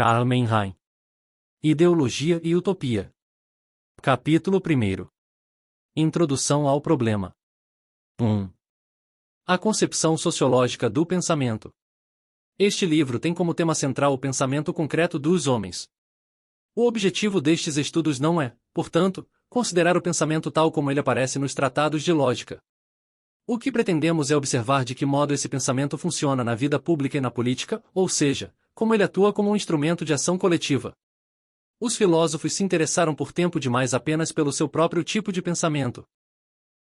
Karl Mannheim. Ideologia e Utopia. Capítulo 1. Introdução ao problema. 1. A concepção sociológica do pensamento. Este livro tem como tema central o pensamento concreto dos homens. O objetivo destes estudos não é, portanto, considerar o pensamento tal como ele aparece nos tratados de lógica. O que pretendemos é observar de que modo esse pensamento funciona na vida pública e na política, ou seja, como ele atua como um instrumento de ação coletiva. Os filósofos se interessaram por tempo demais apenas pelo seu próprio tipo de pensamento.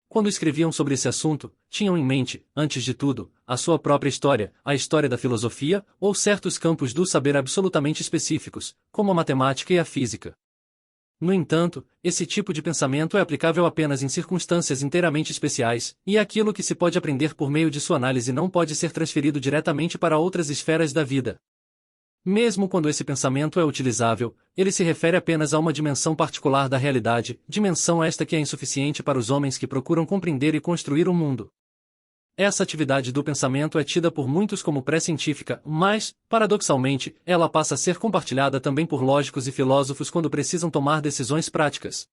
Quando escreviam sobre esse assunto, tinham em mente, antes de tudo, a sua própria história, a história da filosofia, ou certos campos do saber absolutamente específicos, como a matemática e a física. No entanto, esse tipo de pensamento é aplicável apenas em circunstâncias inteiramente especiais, e aquilo que se pode aprender por meio de sua análise não pode ser transferido diretamente para outras esferas da vida. Mesmo quando esse pensamento é utilizável, ele se refere apenas a uma dimensão particular da realidade, dimensão esta que é insuficiente para os homens que procuram compreender e construir o mundo. Essa atividade do pensamento é tida por muitos como pré-científica, mas, paradoxalmente, ela passa a ser compartilhada também por lógicos e filósofos quando precisam tomar decisões práticas.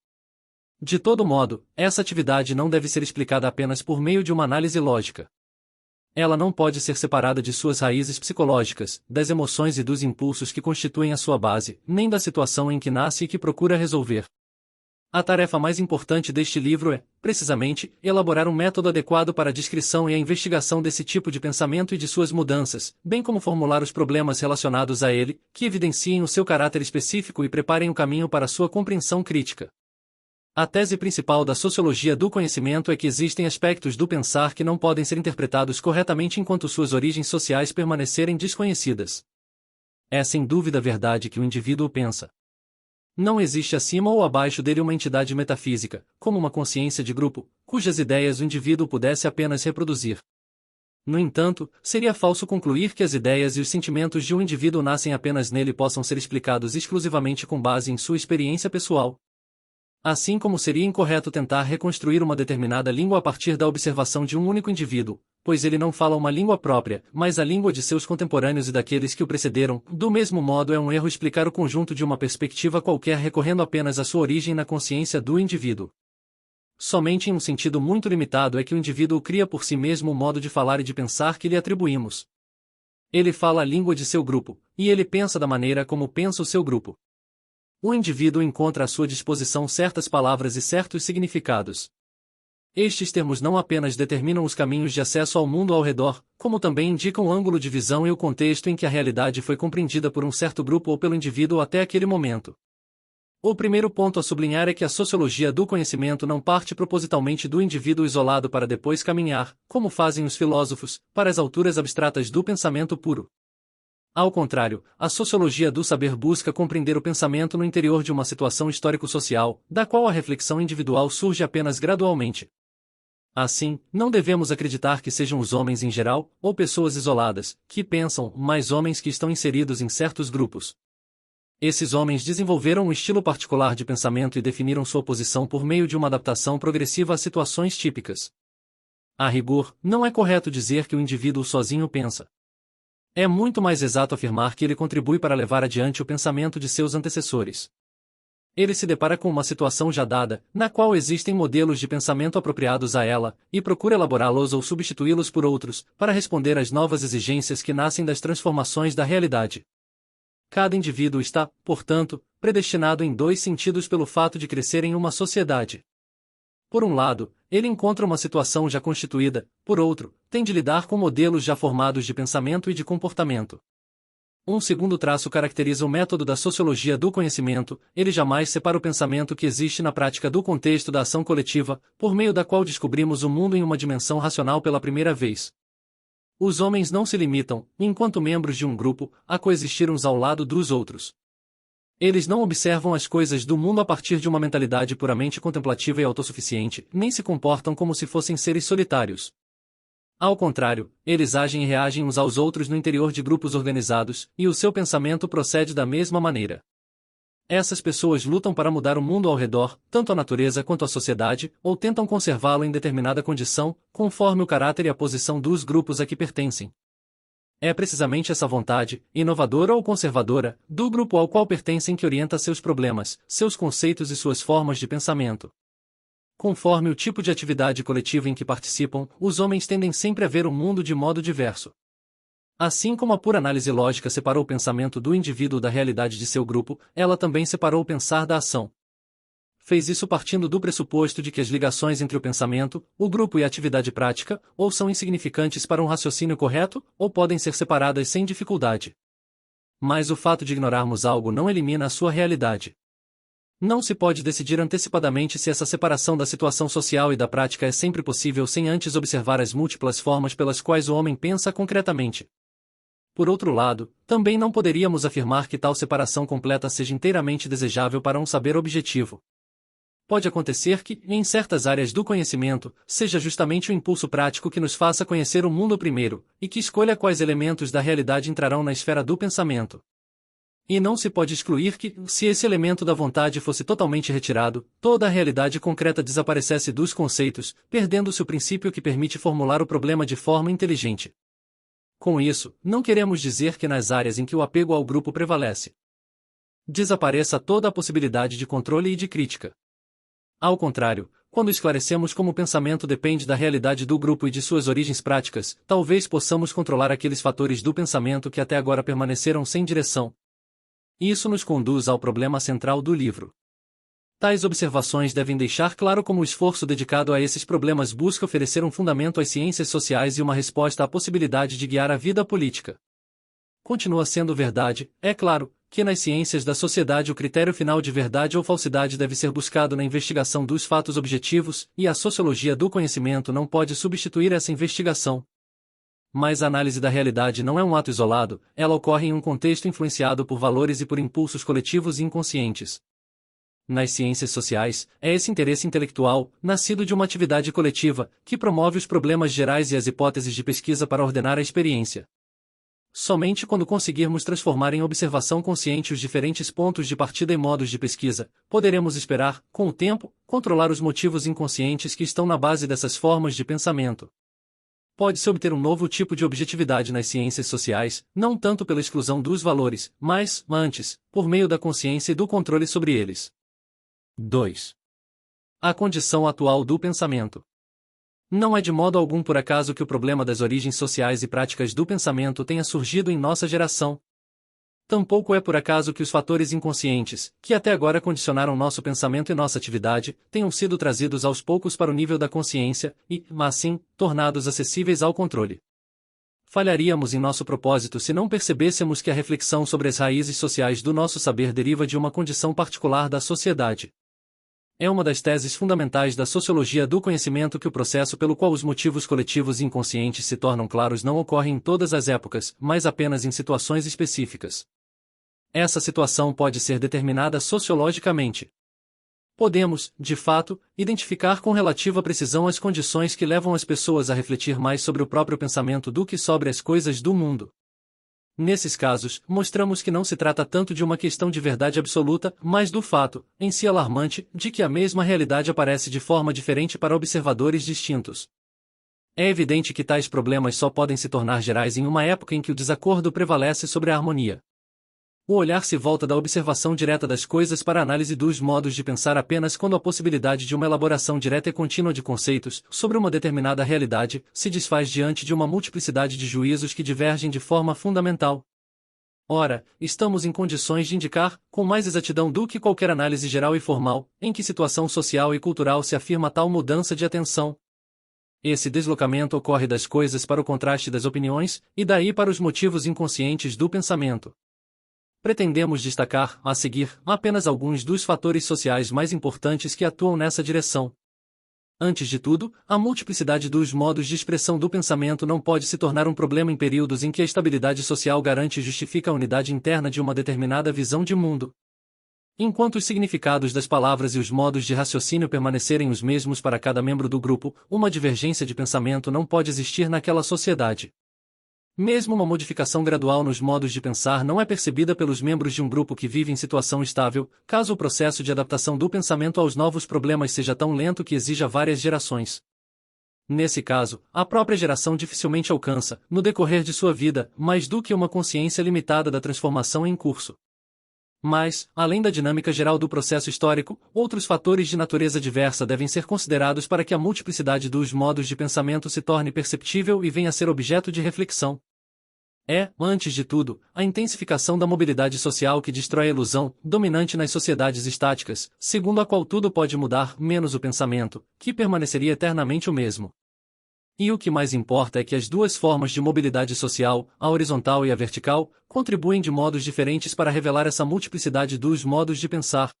De todo modo, essa atividade não deve ser explicada apenas por meio de uma análise lógica. Ela não pode ser separada de suas raízes psicológicas, das emoções e dos impulsos que constituem a sua base, nem da situação em que nasce e que procura resolver. A tarefa mais importante deste livro é, precisamente, elaborar um método adequado para a descrição e a investigação desse tipo de pensamento e de suas mudanças, bem como formular os problemas relacionados a ele, que evidenciem o seu caráter específico e preparem o caminho para sua compreensão crítica. A tese principal da sociologia do conhecimento é que existem aspectos do pensar que não podem ser interpretados corretamente enquanto suas origens sociais permanecerem desconhecidas. É sem dúvida verdade que o indivíduo pensa. Não existe acima ou abaixo dele uma entidade metafísica, como uma consciência de grupo, cujas ideias o indivíduo pudesse apenas reproduzir. No entanto, seria falso concluir que as ideias e os sentimentos de um indivíduo nascem apenas nele e possam ser explicados exclusivamente com base em sua experiência pessoal. Assim como seria incorreto tentar reconstruir uma determinada língua a partir da observação de um único indivíduo, pois ele não fala uma língua própria, mas a língua de seus contemporâneos e daqueles que o precederam. Do mesmo modo, é um erro explicar o conjunto de uma perspectiva qualquer recorrendo apenas à sua origem na consciência do indivíduo. Somente em um sentido muito limitado é que o indivíduo cria por si mesmo o modo de falar e de pensar que lhe atribuímos. Ele fala a língua de seu grupo, e ele pensa da maneira como pensa o seu grupo. O indivíduo encontra à sua disposição certas palavras e certos significados. Estes termos não apenas determinam os caminhos de acesso ao mundo ao redor, como também indicam o ângulo de visão e o contexto em que a realidade foi compreendida por um certo grupo ou pelo indivíduo até aquele momento. O primeiro ponto a sublinhar é que a sociologia do conhecimento não parte propositalmente do indivíduo isolado para depois caminhar, como fazem os filósofos, para as alturas abstratas do pensamento puro. Ao contrário, a sociologia do saber busca compreender o pensamento no interior de uma situação histórico-social, da qual a reflexão individual surge apenas gradualmente. Assim, não devemos acreditar que sejam os homens em geral, ou pessoas isoladas, que pensam, mas homens que estão inseridos em certos grupos. Esses homens desenvolveram um estilo particular de pensamento e definiram sua posição por meio de uma adaptação progressiva a situações típicas. A rigor, não é correto dizer que o indivíduo sozinho pensa. É muito mais exato afirmar que ele contribui para levar adiante o pensamento de seus antecessores. Ele se depara com uma situação já dada, na qual existem modelos de pensamento apropriados a ela, e procura elaborá-los ou substituí-los por outros, para responder às novas exigências que nascem das transformações da realidade. Cada indivíduo está, portanto, predestinado em dois sentidos pelo fato de crescer em uma sociedade. Por um lado, ele encontra uma situação já constituída, por outro, tem de lidar com modelos já formados de pensamento e de comportamento. Um segundo traço caracteriza o método da sociologia do conhecimento: ele jamais separa o pensamento que existe na prática do contexto da ação coletiva, por meio da qual descobrimos o mundo em uma dimensão racional pela primeira vez. Os homens não se limitam, enquanto membros de um grupo, a coexistir uns ao lado dos outros. Eles não observam as coisas do mundo a partir de uma mentalidade puramente contemplativa e autossuficiente, nem se comportam como se fossem seres solitários. Ao contrário, eles agem e reagem uns aos outros no interior de grupos organizados, e o seu pensamento procede da mesma maneira. Essas pessoas lutam para mudar o mundo ao redor, tanto a natureza quanto a sociedade, ou tentam conservá-lo em determinada condição, conforme o caráter e a posição dos grupos a que pertencem. É precisamente essa vontade, inovadora ou conservadora, do grupo ao qual pertencem que orienta seus problemas, seus conceitos e suas formas de pensamento. Conforme o tipo de atividade coletiva em que participam, os homens tendem sempre a ver o mundo de modo diverso. Assim como a pura análise lógica separou o pensamento do indivíduo da realidade de seu grupo, ela também separou o pensar da ação. Fez isso partindo do pressuposto de que as ligações entre o pensamento, o grupo e a atividade prática, ou são insignificantes para um raciocínio correto, ou podem ser separadas sem dificuldade. Mas o fato de ignorarmos algo não elimina a sua realidade. Não se pode decidir antecipadamente se essa separação da situação social e da prática é sempre possível sem antes observar as múltiplas formas pelas quais o homem pensa concretamente. Por outro lado, também não poderíamos afirmar que tal separação completa seja inteiramente desejável para um saber objetivo. Pode acontecer que, em certas áreas do conhecimento, seja justamente o impulso prático que nos faça conhecer o mundo primeiro, e que escolha quais elementos da realidade entrarão na esfera do pensamento. E não se pode excluir que, se esse elemento da vontade fosse totalmente retirado, toda a realidade concreta desaparecesse dos conceitos, perdendo-se o princípio que permite formular o problema de forma inteligente. Com isso, não queremos dizer que nas áreas em que o apego ao grupo prevalece, desapareça toda a possibilidade de controle e de crítica. Ao contrário, quando esclarecemos como o pensamento depende da realidade do grupo e de suas origens práticas, talvez possamos controlar aqueles fatores do pensamento que até agora permaneceram sem direção. Isso nos conduz ao problema central do livro. Tais observações devem deixar claro como o esforço dedicado a esses problemas busca oferecer um fundamento às ciências sociais e uma resposta à possibilidade de guiar a vida política. Continua sendo verdade, é claro, que nas ciências da sociedade o critério final de verdade ou falsidade deve ser buscado na investigação dos fatos objetivos, e a sociologia do conhecimento não pode substituir essa investigação. Mas a análise da realidade não é um ato isolado, ela ocorre em um contexto influenciado por valores e por impulsos coletivos e inconscientes. Nas ciências sociais, é esse interesse intelectual, nascido de uma atividade coletiva, que promove os problemas gerais e as hipóteses de pesquisa para ordenar a experiência. Somente quando conseguirmos transformar em observação consciente os diferentes pontos de partida e modos de pesquisa, poderemos esperar, com o tempo, controlar os motivos inconscientes que estão na base dessas formas de pensamento. Pode-se obter um novo tipo de objetividade nas ciências sociais, não tanto pela exclusão dos valores, mas, antes, por meio da consciência e do controle sobre eles. 2. A condição atual do pensamento. Não é de modo algum por acaso que o problema das origens sociais e práticas do pensamento tenha surgido em nossa geração. Tampouco é por acaso que os fatores inconscientes, que até agora condicionaram nosso pensamento e nossa atividade, tenham sido trazidos aos poucos para o nível da consciência e, assim, tornados acessíveis ao controle. Falharíamos em nosso propósito se não percebêssemos que a reflexão sobre as raízes sociais do nosso saber deriva de uma condição particular da sociedade. É uma das teses fundamentais da sociologia do conhecimento que o processo pelo qual os motivos coletivos e inconscientes se tornam claros não ocorre em todas as épocas, mas apenas em situações específicas. Essa situação pode ser determinada sociologicamente. Podemos, de fato, identificar com relativa precisão as condições que levam as pessoas a refletir mais sobre o próprio pensamento do que sobre as coisas do mundo. Nesses casos, mostramos que não se trata tanto de uma questão de verdade absoluta, mas do fato, em si alarmante, de que a mesma realidade aparece de forma diferente para observadores distintos. É evidente que tais problemas só podem se tornar gerais em uma época em que o desacordo prevalece sobre a harmonia. O olhar se volta da observação direta das coisas para a análise dos modos de pensar apenas quando a possibilidade de uma elaboração direta e contínua de conceitos sobre uma determinada realidade se desfaz diante de uma multiplicidade de juízos que divergem de forma fundamental. Ora, estamos em condições de indicar, com mais exatidão do que qualquer análise geral e formal, em que situação social e cultural se afirma tal mudança de atenção. Esse deslocamento ocorre das coisas para o contraste das opiniões, e daí para os motivos inconscientes do pensamento. Pretendemos destacar, a seguir, apenas alguns dos fatores sociais mais importantes que atuam nessa direção. Antes de tudo, a multiplicidade dos modos de expressão do pensamento não pode se tornar um problema em períodos em que a estabilidade social garante e justifica a unidade interna de uma determinada visão de mundo. Enquanto os significados das palavras e os modos de raciocínio permanecerem os mesmos para cada membro do grupo, uma divergência de pensamento não pode existir naquela sociedade. Mesmo uma modificação gradual nos modos de pensar não é percebida pelos membros de um grupo que vive em situação estável, caso o processo de adaptação do pensamento aos novos problemas seja tão lento que exija várias gerações. Nesse caso, a própria geração dificilmente alcança, no decorrer de sua vida, mais do que uma consciência limitada da transformação em curso. Mas, além da dinâmica geral do processo histórico, outros fatores de natureza diversa devem ser considerados para que a multiplicidade dos modos de pensamento se torne perceptível e venha a ser objeto de reflexão. É, antes de tudo, a intensificação da mobilidade social que destrói a ilusão, dominante nas sociedades estáticas, segundo a qual tudo pode mudar, menos o pensamento, que permaneceria eternamente o mesmo. E o que mais importa é que as duas formas de mobilidade social, a horizontal e a vertical, contribuem de modos diferentes para revelar essa multiplicidade dos modos de pensar.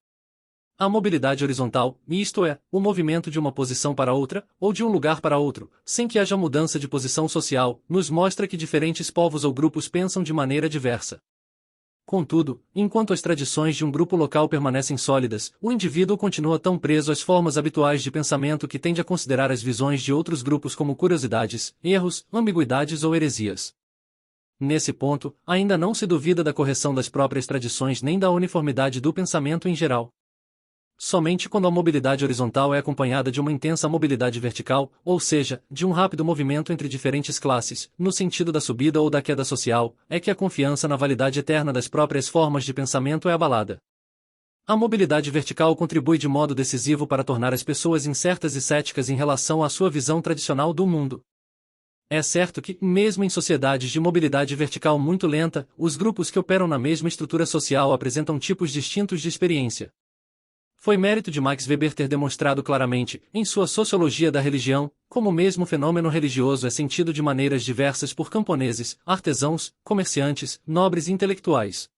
A mobilidade horizontal, isto é, o movimento de uma posição para outra, ou de um lugar para outro, sem que haja mudança de posição social, nos mostra que diferentes povos ou grupos pensam de maneira diversa. Contudo, enquanto as tradições de um grupo local permanecem sólidas, o indivíduo continua tão preso às formas habituais de pensamento que tende a considerar as visões de outros grupos como curiosidades, erros, ambiguidades ou heresias. Nesse ponto, ainda não se duvida da correção das próprias tradições nem da uniformidade do pensamento em geral. Somente quando a mobilidade horizontal é acompanhada de uma intensa mobilidade vertical, ou seja, de um rápido movimento entre diferentes classes, no sentido da subida ou da queda social, é que a confiança na validade eterna das próprias formas de pensamento é abalada. A mobilidade vertical contribui de modo decisivo para tornar as pessoas incertas e céticas em relação à sua visão tradicional do mundo. É certo que, mesmo em sociedades de mobilidade vertical muito lenta, os grupos que operam na mesma estrutura social apresentam tipos distintos de experiência. Foi mérito de Max Weber ter demonstrado claramente, em sua Sociologia da Religião, como o mesmo fenômeno religioso é sentido de maneiras diversas por camponeses, artesãos, comerciantes, nobres e intelectuais.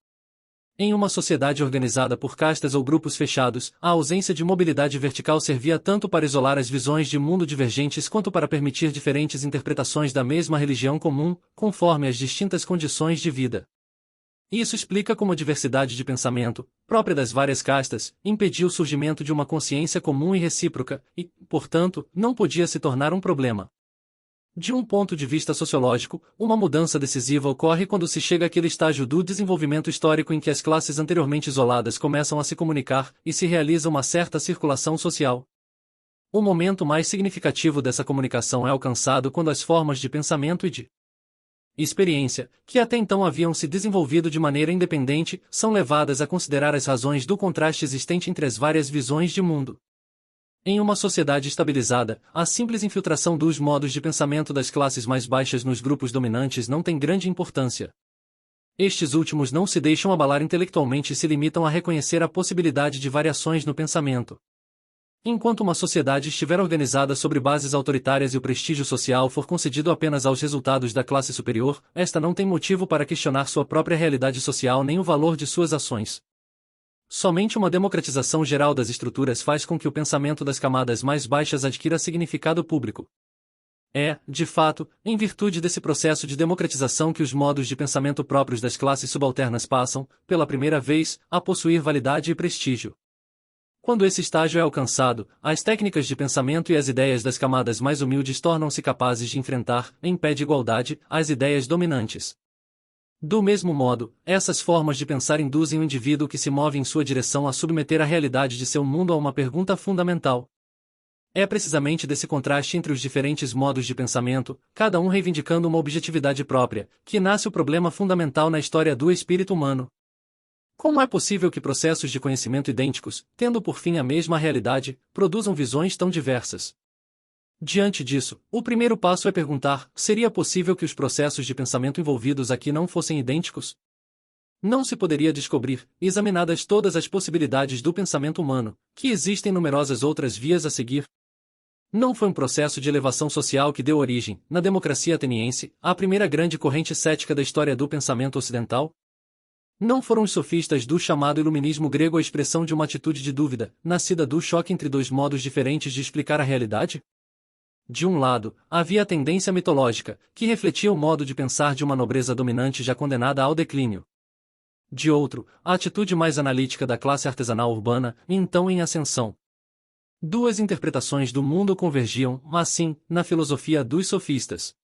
Em uma sociedade organizada por castas ou grupos fechados, a ausência de mobilidade vertical servia tanto para isolar as visões de mundo divergentes quanto para permitir diferentes interpretações da mesma religião comum, conforme as distintas condições de vida. Isso explica como a diversidade de pensamento, própria das várias castas, impediu o surgimento de uma consciência comum e recíproca, e, portanto, não podia se tornar um problema. De um ponto de vista sociológico, uma mudança decisiva ocorre quando se chega àquele estágio do desenvolvimento histórico em que as classes anteriormente isoladas começam a se comunicar e se realiza uma certa circulação social. O momento mais significativo dessa comunicação é alcançado quando as formas de pensamento e de experiência, que até então haviam se desenvolvido de maneira independente, são levadas a considerar as razões do contraste existente entre as várias visões de mundo. Em uma sociedade estabilizada, a simples infiltração dos modos de pensamento das classes mais baixas nos grupos dominantes não tem grande importância. Estes últimos não se deixam abalar intelectualmente e se limitam a reconhecer a possibilidade de variações no pensamento. Enquanto uma sociedade estiver organizada sobre bases autoritárias e o prestígio social for concedido apenas aos resultados da classe superior, esta não tem motivo para questionar sua própria realidade social nem o valor de suas ações. Somente uma democratização geral das estruturas faz com que o pensamento das camadas mais baixas adquira significado público. É, de fato, em virtude desse processo de democratização que os modos de pensamento próprios das classes subalternas passam, pela primeira vez, a possuir validade e prestígio. Quando esse estágio é alcançado, as técnicas de pensamento e as ideias das camadas mais humildes tornam-se capazes de enfrentar, em pé de igualdade, as ideias dominantes. Do mesmo modo, essas formas de pensar induzem o indivíduo que se move em sua direção a submeter a realidade de seu mundo a uma pergunta fundamental. É precisamente desse contraste entre os diferentes modos de pensamento, cada um reivindicando uma objetividade própria, que nasce o problema fundamental na história do espírito humano. Como é possível que processos de conhecimento idênticos, tendo por fim a mesma realidade, produzam visões tão diversas? Diante disso, o primeiro passo é perguntar: seria possível que os processos de pensamento envolvidos aqui não fossem idênticos? Não se poderia descobrir, examinadas todas as possibilidades do pensamento humano, que existem numerosas outras vias a seguir? Não foi um processo de elevação social que deu origem, na democracia ateniense, à primeira grande corrente cética da história do pensamento ocidental? Não foram os sofistas do chamado iluminismo grego a expressão de uma atitude de dúvida, nascida do choque entre dois modos diferentes de explicar a realidade? De um lado, havia a tendência mitológica, que refletia o modo de pensar de uma nobreza dominante já condenada ao declínio. De outro, a atitude mais analítica da classe artesanal urbana, então em ascensão. Duas interpretações do mundo convergiam, assim, na filosofia dos sofistas.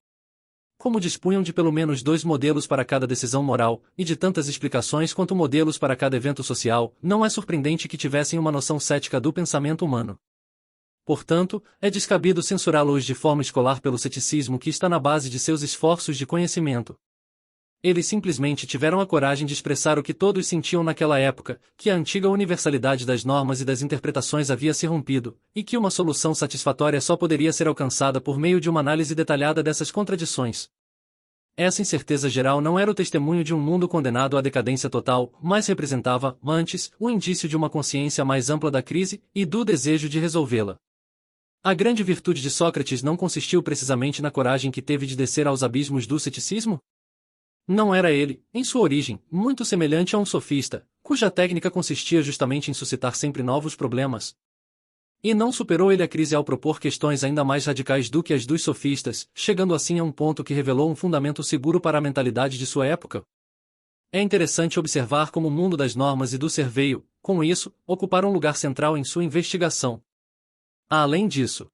Como dispunham de pelo menos dois modelos para cada decisão moral, e de tantas explicações quanto modelos para cada evento social, não é surpreendente que tivessem uma noção cética do pensamento humano. Portanto, é descabido censurá-los de forma escolar pelo ceticismo que está na base de seus esforços de conhecimento. Eles simplesmente tiveram a coragem de expressar o que todos sentiam naquela época, que a antiga universalidade das normas e das interpretações havia se rompido, e que uma solução satisfatória só poderia ser alcançada por meio de uma análise detalhada dessas contradições. Essa incerteza geral não era o testemunho de um mundo condenado à decadência total, mas representava, antes, o indício de uma consciência mais ampla da crise e do desejo de resolvê-la. A grande virtude de Sócrates não consistiu precisamente na coragem que teve de descer aos abismos do ceticismo? Não era ele, em sua origem, muito semelhante a um sofista, cuja técnica consistia justamente em suscitar sempre novos problemas? E não superou ele a crise ao propor questões ainda mais radicais do que as dos sofistas, chegando assim a um ponto que revelou um fundamento seguro para a mentalidade de sua época? É interessante observar como o mundo das normas e do ser veio, com isso, ocupar um lugar central em sua investigação. Além disso,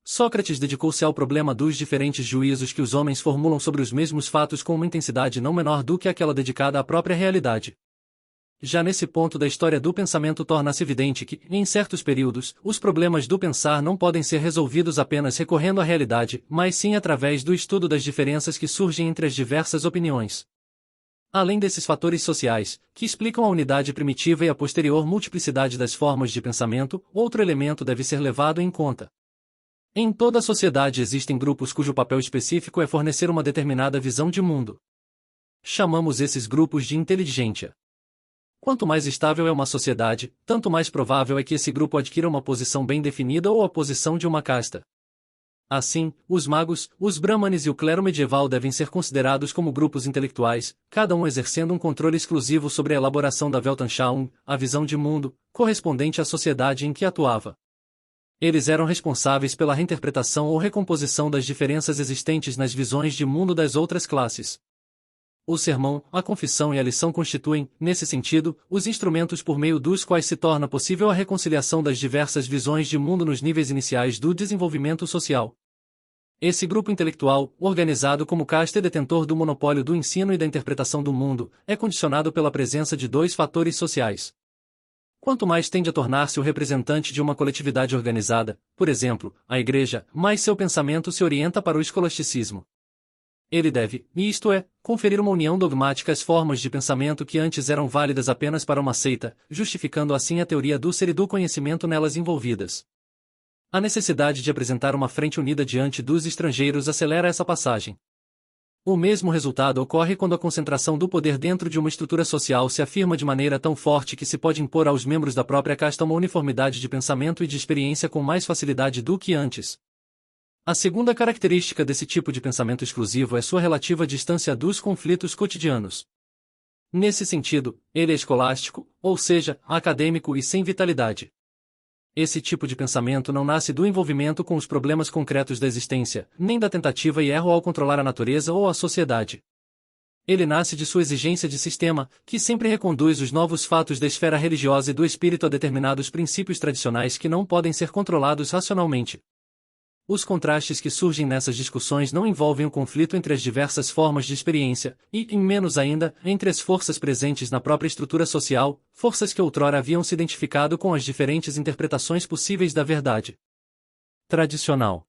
Sócrates dedicou-se ao problema dos diferentes juízos que os homens formulam sobre os mesmos fatos com uma intensidade não menor do que aquela dedicada à própria realidade. Já nesse ponto da história do pensamento torna-se evidente que, em certos períodos, os problemas do pensar não podem ser resolvidos apenas recorrendo à realidade, mas sim através do estudo das diferenças que surgem entre as diversas opiniões. Além desses fatores sociais, que explicam a unidade primitiva e a posterior multiplicidade das formas de pensamento, outro elemento deve ser levado em conta. Em toda a sociedade existem grupos cujo papel específico é fornecer uma determinada visão de mundo. Chamamos esses grupos de inteligência. Quanto mais estável é uma sociedade, tanto mais provável é que esse grupo adquira uma posição bem definida ou a posição de uma casta. Assim, os magos, os brahmanes e o clero medieval devem ser considerados como grupos intelectuais, cada um exercendo um controle exclusivo sobre a elaboração da Weltanschauung, a visão de mundo, correspondente à sociedade em que atuava. Eles eram responsáveis pela reinterpretação ou recomposição das diferenças existentes nas visões de mundo das outras classes. O sermão, a confissão e a lição constituem, nesse sentido, os instrumentos por meio dos quais se torna possível a reconciliação das diversas visões de mundo nos níveis iniciais do desenvolvimento social. Esse grupo intelectual, organizado como casta e detentor do monopólio do ensino e da interpretação do mundo, é condicionado pela presença de dois fatores sociais. Quanto mais tende a tornar-se o representante de uma coletividade organizada, por exemplo, a Igreja, mais seu pensamento se orienta para o escolasticismo. Ele deve, isto é, conferir uma união dogmática às formas de pensamento que antes eram válidas apenas para uma seita, justificando assim a teoria do ser e do conhecimento nelas envolvidas. A necessidade de apresentar uma frente unida diante dos estrangeiros acelera essa passagem. O mesmo resultado ocorre quando a concentração do poder dentro de uma estrutura social se afirma de maneira tão forte que se pode impor aos membros da própria casta uma uniformidade de pensamento e de experiência com mais facilidade do que antes. A segunda característica desse tipo de pensamento exclusivo é sua relativa distância dos conflitos cotidianos. Nesse sentido, ele é escolástico, ou seja, acadêmico e sem vitalidade. Esse tipo de pensamento não nasce do envolvimento com os problemas concretos da existência, nem da tentativa e erro ao controlar a natureza ou a sociedade. Ele nasce de sua exigência de sistema, que sempre reconduz os novos fatos da esfera religiosa e do espírito a determinados princípios tradicionais que não podem ser controlados racionalmente. Os contrastes que surgem nessas discussões não envolvem o conflito entre as diversas formas de experiência, e, em menos ainda, entre as forças presentes na própria estrutura social, forças que outrora haviam se identificado com as diferentes interpretações possíveis da verdade tradicional.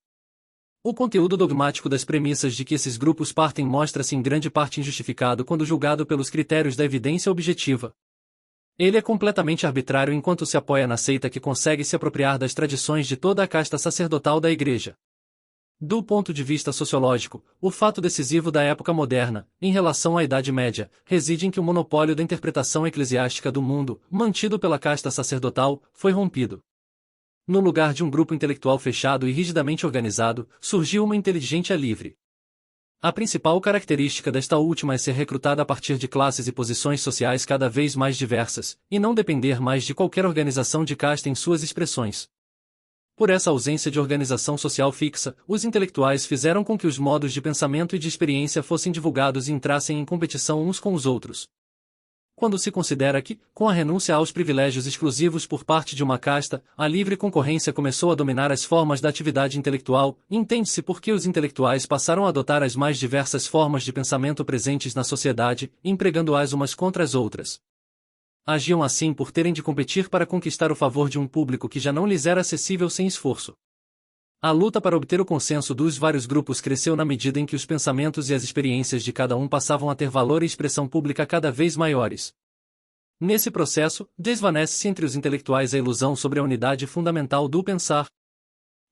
O conteúdo dogmático das premissas de que esses grupos partem mostra-se em grande parte injustificado quando julgado pelos critérios da evidência objetiva. Ele é completamente arbitrário enquanto se apoia na seita que consegue se apropriar das tradições de toda a casta sacerdotal da Igreja. Do ponto de vista sociológico, o fato decisivo da época moderna, em relação à Idade Média, reside em que o monopólio da interpretação eclesiástica do mundo, mantido pela casta sacerdotal, foi rompido. No lugar de um grupo intelectual fechado e rigidamente organizado, surgiu uma inteligência livre. A principal característica desta última é ser recrutada a partir de classes e posições sociais cada vez mais diversas, e não depender mais de qualquer organização de casta em suas expressões. Por essa ausência de organização social fixa, os intelectuais fizeram com que os modos de pensamento e de experiência fossem divulgados e entrassem em competição uns com os outros. Quando se considera que, com a renúncia aos privilégios exclusivos por parte de uma casta, a livre concorrência começou a dominar as formas da atividade intelectual, entende-se por que os intelectuais passaram a adotar as mais diversas formas de pensamento presentes na sociedade, empregando-as umas contra as outras. Agiam assim por terem de competir para conquistar o favor de um público que já não lhes era acessível sem esforço. A luta para obter o consenso dos vários grupos cresceu na medida em que os pensamentos e as experiências de cada um passavam a ter valor e expressão pública cada vez maiores. Nesse processo, desvanece-se entre os intelectuais a ilusão sobre a unidade fundamental do pensar.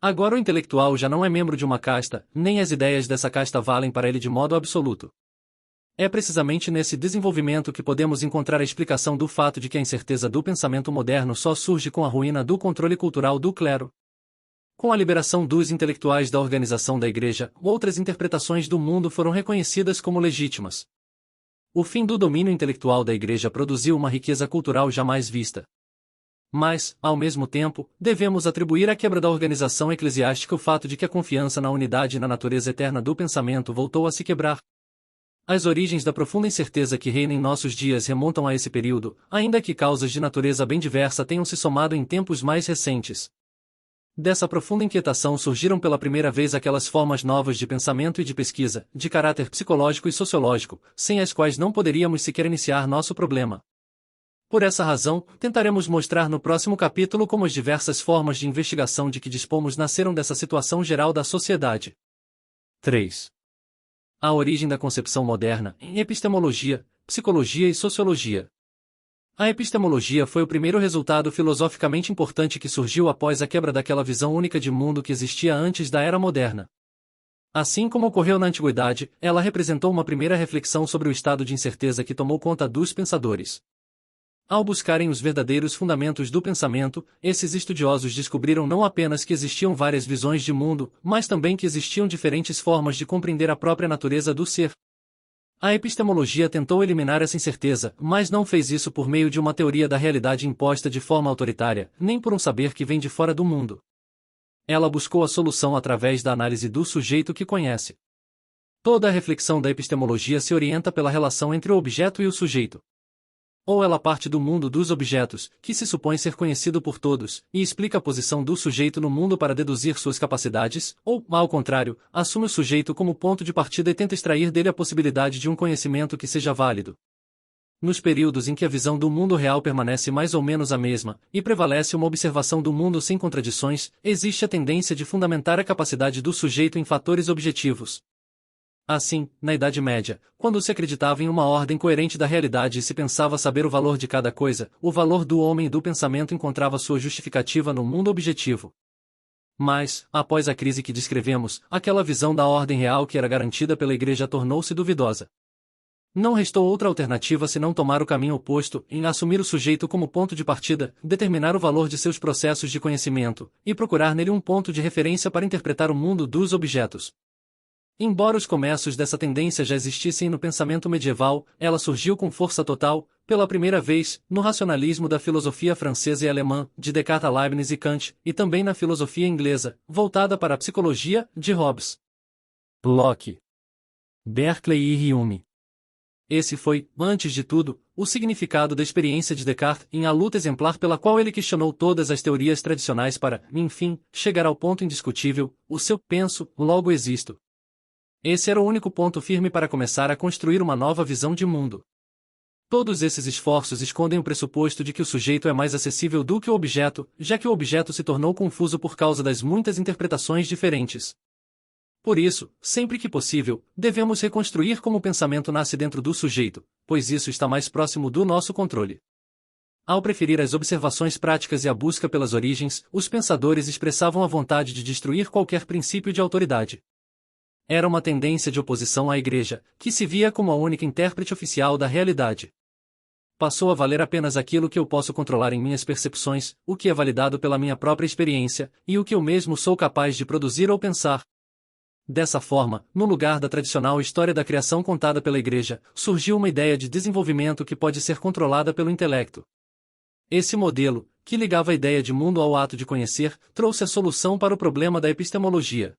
Agora o intelectual já não é membro de uma casta, nem as ideias dessa casta valem para ele de modo absoluto. É precisamente nesse desenvolvimento que podemos encontrar a explicação do fato de que a incerteza do pensamento moderno só surge com a ruína do controle cultural do clero. Com a liberação dos intelectuais da organização da Igreja, outras interpretações do mundo foram reconhecidas como legítimas. O fim do domínio intelectual da Igreja produziu uma riqueza cultural jamais vista. Mas, ao mesmo tempo, devemos atribuir à quebra da organização eclesiástica o fato de que a confiança na unidade e na natureza eterna do pensamento voltou a se quebrar. As origens da profunda incerteza que reina em nossos dias remontam a esse período, ainda que causas de natureza bem diversa tenham se somado em tempos mais recentes. Dessa profunda inquietação surgiram pela primeira vez aquelas formas novas de pensamento e de pesquisa, de caráter psicológico e sociológico, sem as quais não poderíamos sequer iniciar nosso problema. Por essa razão, tentaremos mostrar no próximo capítulo como as diversas formas de investigação de que dispomos nasceram dessa situação geral da sociedade. 3. A origem da concepção moderna, em epistemologia, psicologia e sociologia. A epistemologia foi o primeiro resultado filosoficamente importante que surgiu após a quebra daquela visão única de mundo que existia antes da Era Moderna. Assim como ocorreu na Antiguidade, ela representou uma primeira reflexão sobre o estado de incerteza que tomou conta dos pensadores. Ao buscarem os verdadeiros fundamentos do pensamento, esses estudiosos descobriram não apenas que existiam várias visões de mundo, mas também que existiam diferentes formas de compreender a própria natureza do ser. A epistemologia tentou eliminar essa incerteza, mas não fez isso por meio de uma teoria da realidade imposta de forma autoritária, nem por um saber que vem de fora do mundo. Ela buscou a solução através da análise do sujeito que conhece. Toda a reflexão da epistemologia se orienta pela relação entre o objeto e o sujeito. Ou ela parte do mundo dos objetos, que se supõe ser conhecido por todos, e explica a posição do sujeito no mundo para deduzir suas capacidades, ou, ao contrário, assume o sujeito como ponto de partida e tenta extrair dele a possibilidade de um conhecimento que seja válido. Nos períodos em que a visão do mundo real permanece mais ou menos a mesma, e prevalece uma observação do mundo sem contradições, existe a tendência de fundamentar a capacidade do sujeito em fatores objetivos. Assim, na Idade Média, quando se acreditava em uma ordem coerente da realidade e se pensava saber o valor de cada coisa, o valor do homem e do pensamento encontrava sua justificativa no mundo objetivo. Mas, após a crise que descrevemos, aquela visão da ordem real que era garantida pela Igreja tornou-se duvidosa. Não restou outra alternativa senão tomar o caminho oposto, em assumir o sujeito como ponto de partida, determinar o valor de seus processos de conhecimento, e procurar nele um ponto de referência para interpretar o mundo dos objetos. Embora os começos dessa tendência já existissem no pensamento medieval, ela surgiu com força total, pela primeira vez, no racionalismo da filosofia francesa e alemã, de Descartes a Leibniz e Kant, e também na filosofia inglesa, voltada para a psicologia, de Hobbes, Locke, Berkeley e Hume. Esse foi, antes de tudo, o significado da experiência de Descartes em A Luta Exemplar pela qual ele questionou todas as teorias tradicionais para, enfim, chegar ao ponto indiscutível, o seu penso, logo existo. Esse era o único ponto firme para começar a construir uma nova visão de mundo. Todos esses esforços escondem o pressuposto de que o sujeito é mais acessível do que o objeto, já que o objeto se tornou confuso por causa das muitas interpretações diferentes. Por isso, sempre que possível, devemos reconstruir como o pensamento nasce dentro do sujeito, pois isso está mais próximo do nosso controle. Ao preferir as observações práticas e a busca pelas origens, os pensadores expressavam a vontade de destruir qualquer princípio de autoridade. Era uma tendência de oposição à Igreja, que se via como a única intérprete oficial da realidade. Passou a valer apenas aquilo que eu posso controlar em minhas percepções, o que é validado pela minha própria experiência, e o que eu mesmo sou capaz de produzir ou pensar. Dessa forma, no lugar da tradicional história da criação contada pela Igreja, surgiu uma ideia de desenvolvimento que pode ser controlada pelo intelecto. Esse modelo, que ligava a ideia de mundo ao ato de conhecer, trouxe a solução para o problema da epistemologia.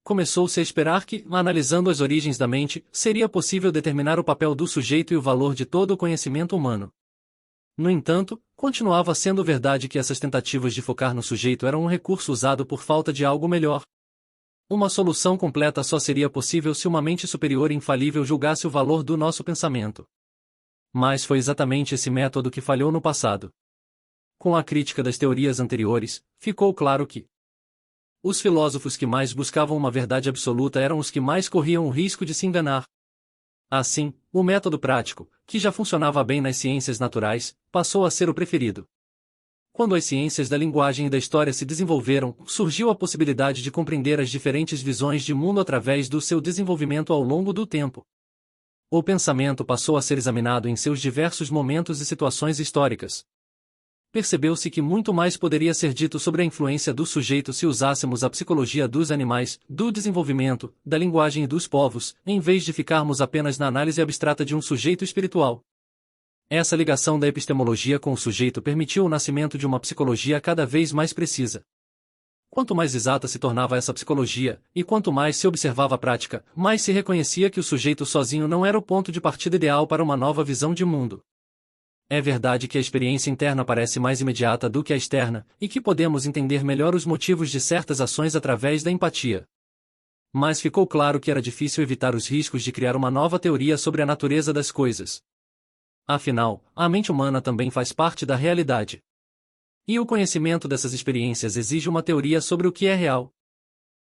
Começou-se a esperar que, analisando as origens da mente, seria possível determinar o papel do sujeito e o valor de todo o conhecimento humano. No entanto, continuava sendo verdade que essas tentativas de focar no sujeito eram um recurso usado por falta de algo melhor. Uma solução completa só seria possível se uma mente superior e infalível julgasse o valor do nosso pensamento. Mas foi exatamente esse método que falhou no passado. Com a crítica das teorias anteriores, ficou claro que os filósofos que mais buscavam uma verdade absoluta eram os que mais corriam o risco de se enganar. Assim, o método prático, que já funcionava bem nas ciências naturais, passou a ser o preferido. Quando as ciências da linguagem e da história se desenvolveram, surgiu a possibilidade de compreender as diferentes visões de mundo através do seu desenvolvimento ao longo do tempo. O pensamento passou a ser examinado em seus diversos momentos e situações históricas. Percebeu-se que muito mais poderia ser dito sobre a influência do sujeito se usássemos a psicologia dos animais, do desenvolvimento, da linguagem e dos povos, em vez de ficarmos apenas na análise abstrata de um sujeito espiritual. Essa ligação da epistemologia com o sujeito permitiu o nascimento de uma psicologia cada vez mais precisa. Quanto mais exata se tornava essa psicologia, e quanto mais se observava a prática, mais se reconhecia que o sujeito sozinho não era o ponto de partida ideal para uma nova visão de mundo. É verdade que a experiência interna parece mais imediata do que a externa, e que podemos entender melhor os motivos de certas ações através da empatia. Mas ficou claro que era difícil evitar os riscos de criar uma nova teoria sobre a natureza das coisas. Afinal, a mente humana também faz parte da realidade. E o conhecimento dessas experiências exige uma teoria sobre o que é real.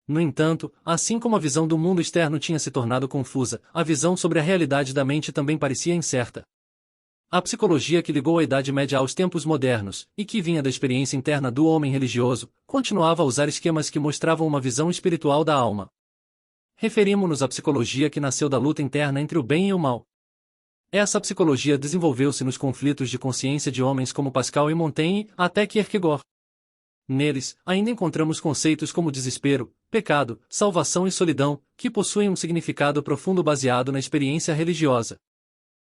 No entanto, assim como a visão do mundo externo tinha se tornado confusa, a visão sobre a realidade da mente também parecia incerta. A psicologia que ligou a Idade Média aos tempos modernos, e que vinha da experiência interna do homem religioso, continuava a usar esquemas que mostravam uma visão espiritual da alma. Referimos-nos à psicologia que nasceu da luta interna entre o bem e o mal. Essa psicologia desenvolveu-se nos conflitos de consciência de homens como Pascal e Montaigne, até Kierkegaard. Neles, ainda encontramos conceitos como desespero, pecado, salvação e solidão, que possuem um significado profundo baseado na experiência religiosa.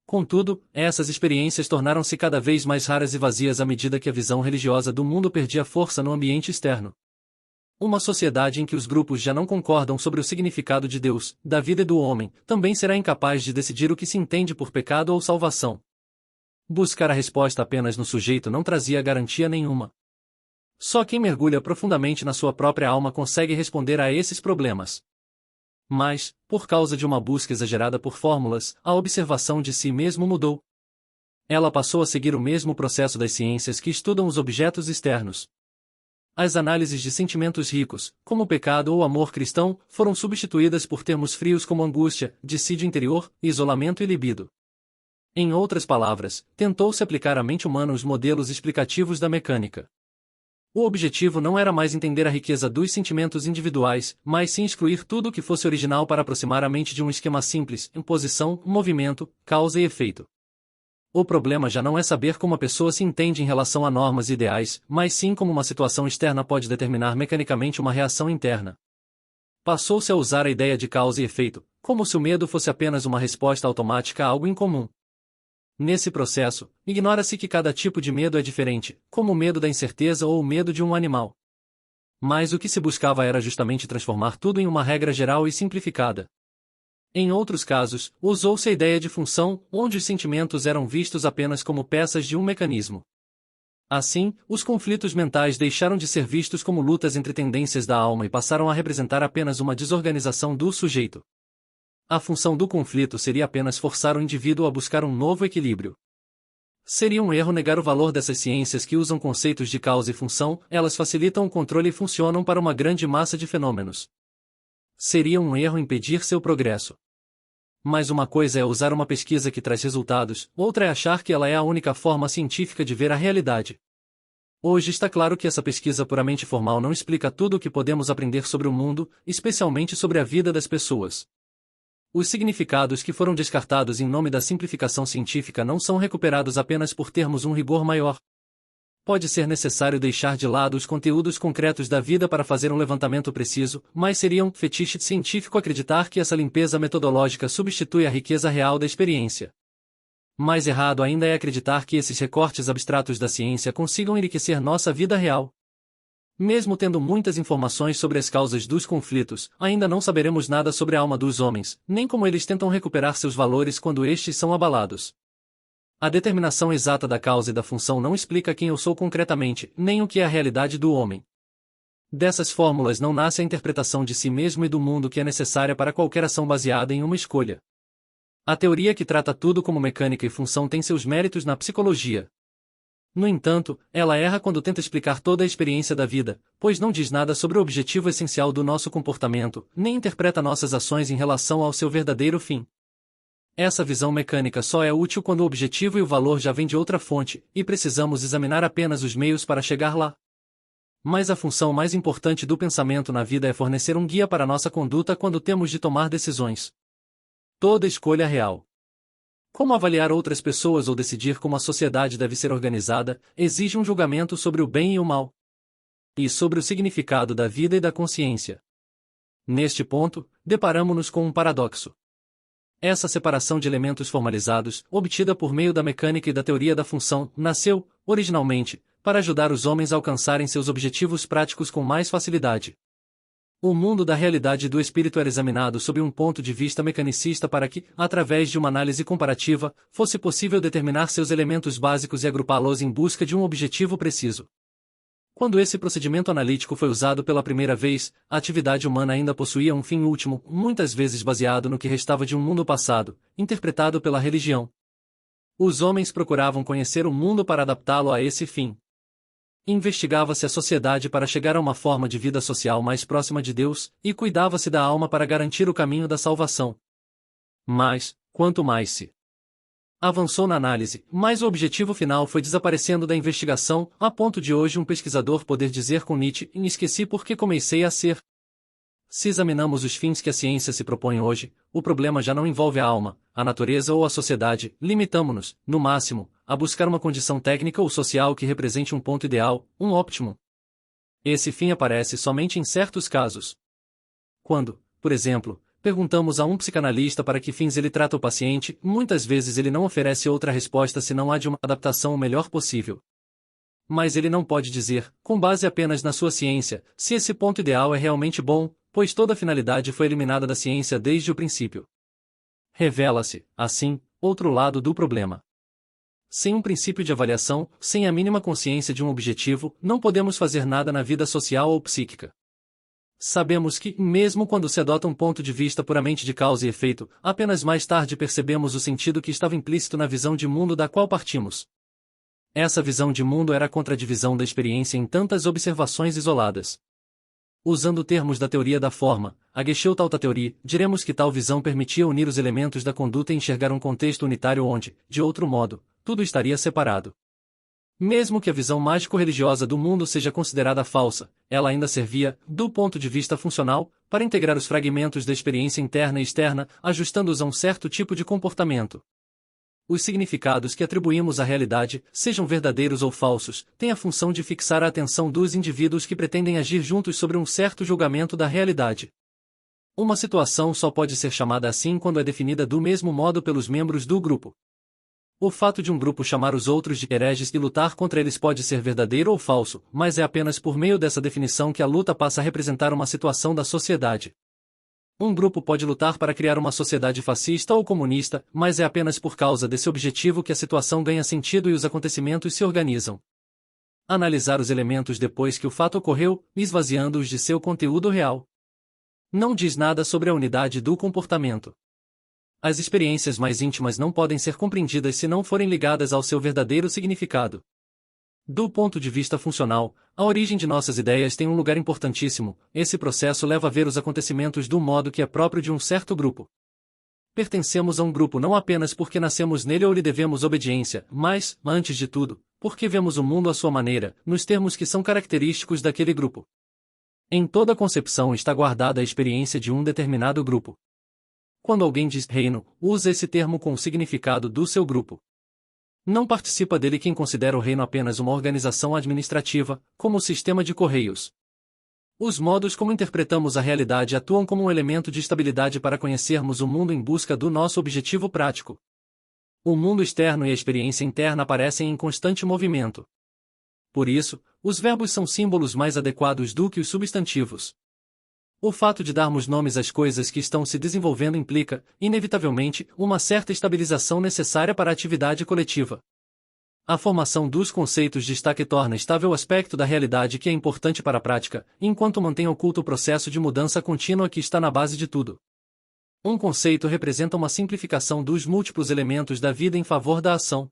Contudo, essas experiências tornaram-se cada vez mais raras e vazias à medida que a visão religiosa do mundo perdia força no ambiente externo. Uma sociedade em que os grupos já não concordam sobre o significado de Deus, da vida e do homem, também será incapaz de decidir o que se entende por pecado ou salvação. Buscar a resposta apenas no sujeito não trazia garantia nenhuma. Só quem mergulha profundamente na sua própria alma consegue responder a esses problemas. Mas, por causa de uma busca exagerada por fórmulas, a observação de si mesmo mudou. Ela passou a seguir o mesmo processo das ciências que estudam os objetos externos. As análises de sentimentos ricos, como o pecado ou o amor cristão, foram substituídas por termos frios como angústia, dissídio interior, isolamento e libido. Em outras palavras, tentou-se aplicar à mente humana os modelos explicativos da mecânica. O objetivo não era mais entender a riqueza dos sentimentos individuais, mas sim excluir tudo o que fosse original para aproximar a mente de um esquema simples, imposição, movimento, causa e efeito. O problema já não é saber como a pessoa se entende em relação a normas e ideais, mas sim como uma situação externa pode determinar mecanicamente uma reação interna. Passou-se a usar a ideia de causa e efeito, como se o medo fosse apenas uma resposta automática a algo incomum. Nesse processo, ignora-se que cada tipo de medo é diferente, como o medo da incerteza ou o medo de um animal. Mas o que se buscava era justamente transformar tudo em uma regra geral e simplificada. Em outros casos, usou-se a ideia de função, onde os sentimentos eram vistos apenas como peças de um mecanismo. Assim, os conflitos mentais deixaram de ser vistos como lutas entre tendências da alma e passaram a representar apenas uma desorganização do sujeito. A função do conflito seria apenas forçar o indivíduo a buscar um novo equilíbrio. Seria um erro negar o valor dessas ciências que usam conceitos de causa e função, elas facilitam o controle e funcionam para uma grande massa de fenômenos. Seria um erro impedir seu progresso. Mas uma coisa é usar uma pesquisa que traz resultados, outra é achar que ela é a única forma científica de ver a realidade. Hoje está claro que essa pesquisa puramente formal não explica tudo o que podemos aprender sobre o mundo, especialmente sobre a vida das pessoas. Os significados que foram descartados em nome da simplificação científica não são recuperados apenas por termos um rigor maior. Pode ser necessário deixar de lado os conteúdos concretos da vida para fazer um levantamento preciso, mas seria um fetiche científico acreditar que essa limpeza metodológica substitui a riqueza real da experiência. Mais errado ainda é acreditar que esses recortes abstratos da ciência consigam enriquecer nossa vida real. Mesmo tendo muitas informações sobre as causas dos conflitos, ainda não saberemos nada sobre a alma dos homens, nem como eles tentam recuperar seus valores quando estes são abalados. A determinação exata da causa e da função não explica quem eu sou concretamente, nem o que é a realidade do homem. Dessas fórmulas não nasce a interpretação de si mesmo e do mundo que é necessária para qualquer ação baseada em uma escolha. A teoria que trata tudo como mecânica e função tem seus méritos na psicologia. No entanto, ela erra quando tenta explicar toda a experiência da vida, pois não diz nada sobre o objetivo essencial do nosso comportamento, nem interpreta nossas ações em relação ao seu verdadeiro fim. Essa visão mecânica só é útil quando o objetivo e o valor já vêm de outra fonte, e precisamos examinar apenas os meios para chegar lá. Mas a função mais importante do pensamento na vida é fornecer um guia para nossa conduta quando temos de tomar decisões. Toda escolha real. Como avaliar outras pessoas ou decidir como a sociedade deve ser organizada, exige um julgamento sobre o bem e o mal. E sobre o significado da vida e da consciência. Neste ponto, deparamo-nos com um paradoxo. Essa separação de elementos formalizados, obtida por meio da mecânica e da teoria da função, nasceu, originalmente, para ajudar os homens a alcançarem seus objetivos práticos com mais facilidade. O mundo da realidade do espírito era examinado sob um ponto de vista mecanicista para que, através de uma análise comparativa, fosse possível determinar seus elementos básicos e agrupá-los em busca de um objetivo preciso. Quando esse procedimento analítico foi usado pela primeira vez, a atividade humana ainda possuía um fim último, muitas vezes baseado no que restava de um mundo passado, interpretado pela religião. Os homens procuravam conhecer o mundo para adaptá-lo a esse fim. Investigava-se a sociedade para chegar a uma forma de vida social mais próxima de Deus, e cuidava-se da alma para garantir o caminho da salvação. Mas, quanto mais se avançou na análise, mais o objetivo final foi desaparecendo da investigação, a ponto de hoje um pesquisador poder dizer com Nietzsche: esqueci por que comecei a ser. Se examinamos os fins que a ciência se propõe hoje, o problema já não envolve a alma, a natureza ou a sociedade, limitamo-nos, no máximo, a buscar uma condição técnica ou social que represente um ponto ideal, um óptimo. Esse fim aparece somente em certos casos. Quando, por exemplo, perguntamos a um psicanalista para que fins ele trata o paciente, muitas vezes ele não oferece outra resposta senão a de uma adaptação o melhor possível. Mas ele não pode dizer, com base apenas na sua ciência, se esse ponto ideal é realmente bom, pois toda a finalidade foi eliminada da ciência desde o princípio. Revela-se, assim, outro lado do problema. Sem um princípio de avaliação, sem a mínima consciência de um objetivo, não podemos fazer nada na vida social ou psíquica. Sabemos que, mesmo quando se adota um ponto de vista puramente de causa e efeito, apenas mais tarde percebemos o sentido que estava implícito na visão de mundo da qual partimos. Essa visão de mundo era a contradivisão da experiência em tantas observações isoladas. Usando termos da teoria da forma, a Gestalttheorie, diremos que tal visão permitia unir os elementos da conduta e enxergar um contexto unitário onde, de outro modo, tudo estaria separado. Mesmo que a visão mágico-religiosa do mundo seja considerada falsa, ela ainda servia, do ponto de vista funcional, para integrar os fragmentos da experiência interna e externa, ajustando-os a um certo tipo de comportamento. Os significados que atribuímos à realidade, sejam verdadeiros ou falsos, têm a função de fixar a atenção dos indivíduos que pretendem agir juntos sobre um certo julgamento da realidade. Uma situação só pode ser chamada assim quando é definida do mesmo modo pelos membros do grupo. O fato de um grupo chamar os outros de hereges e lutar contra eles pode ser verdadeiro ou falso, mas é apenas por meio dessa definição que a luta passa a representar uma situação da sociedade. Um grupo pode lutar para criar uma sociedade fascista ou comunista, mas é apenas por causa desse objetivo que a situação ganha sentido e os acontecimentos se organizam. Analisar os elementos depois que o fato ocorreu, esvaziando-os de seu conteúdo real. Não diz nada sobre a unidade do comportamento. As experiências mais íntimas não podem ser compreendidas se não forem ligadas ao seu verdadeiro significado. Do ponto de vista funcional, a origem de nossas ideias tem um lugar importantíssimo. Esse processo leva a ver os acontecimentos do modo que é próprio de um certo grupo. Pertencemos a um grupo não apenas porque nascemos nele ou lhe devemos obediência, mas, antes de tudo, porque vemos o mundo à sua maneira, nos termos que são característicos daquele grupo. Em toda concepção está guardada a experiência de um determinado grupo. Quando alguém diz reino, usa esse termo com o significado do seu grupo. Não participa dele quem considera o reino apenas uma organização administrativa, como o sistema de correios. Os modos como interpretamos a realidade atuam como um elemento de estabilidade para conhecermos o mundo em busca do nosso objetivo prático. O mundo externo e a experiência interna aparecem em constante movimento. Por isso, os verbos são símbolos mais adequados do que os substantivos. O fato de darmos nomes às coisas que estão se desenvolvendo implica, inevitavelmente, uma certa estabilização necessária para a atividade coletiva. A formação dos conceitos destaca e torna estável o aspecto da realidade que é importante para a prática, enquanto mantém oculto o processo de mudança contínua que está na base de tudo. Um conceito representa uma simplificação dos múltiplos elementos da vida em favor da ação.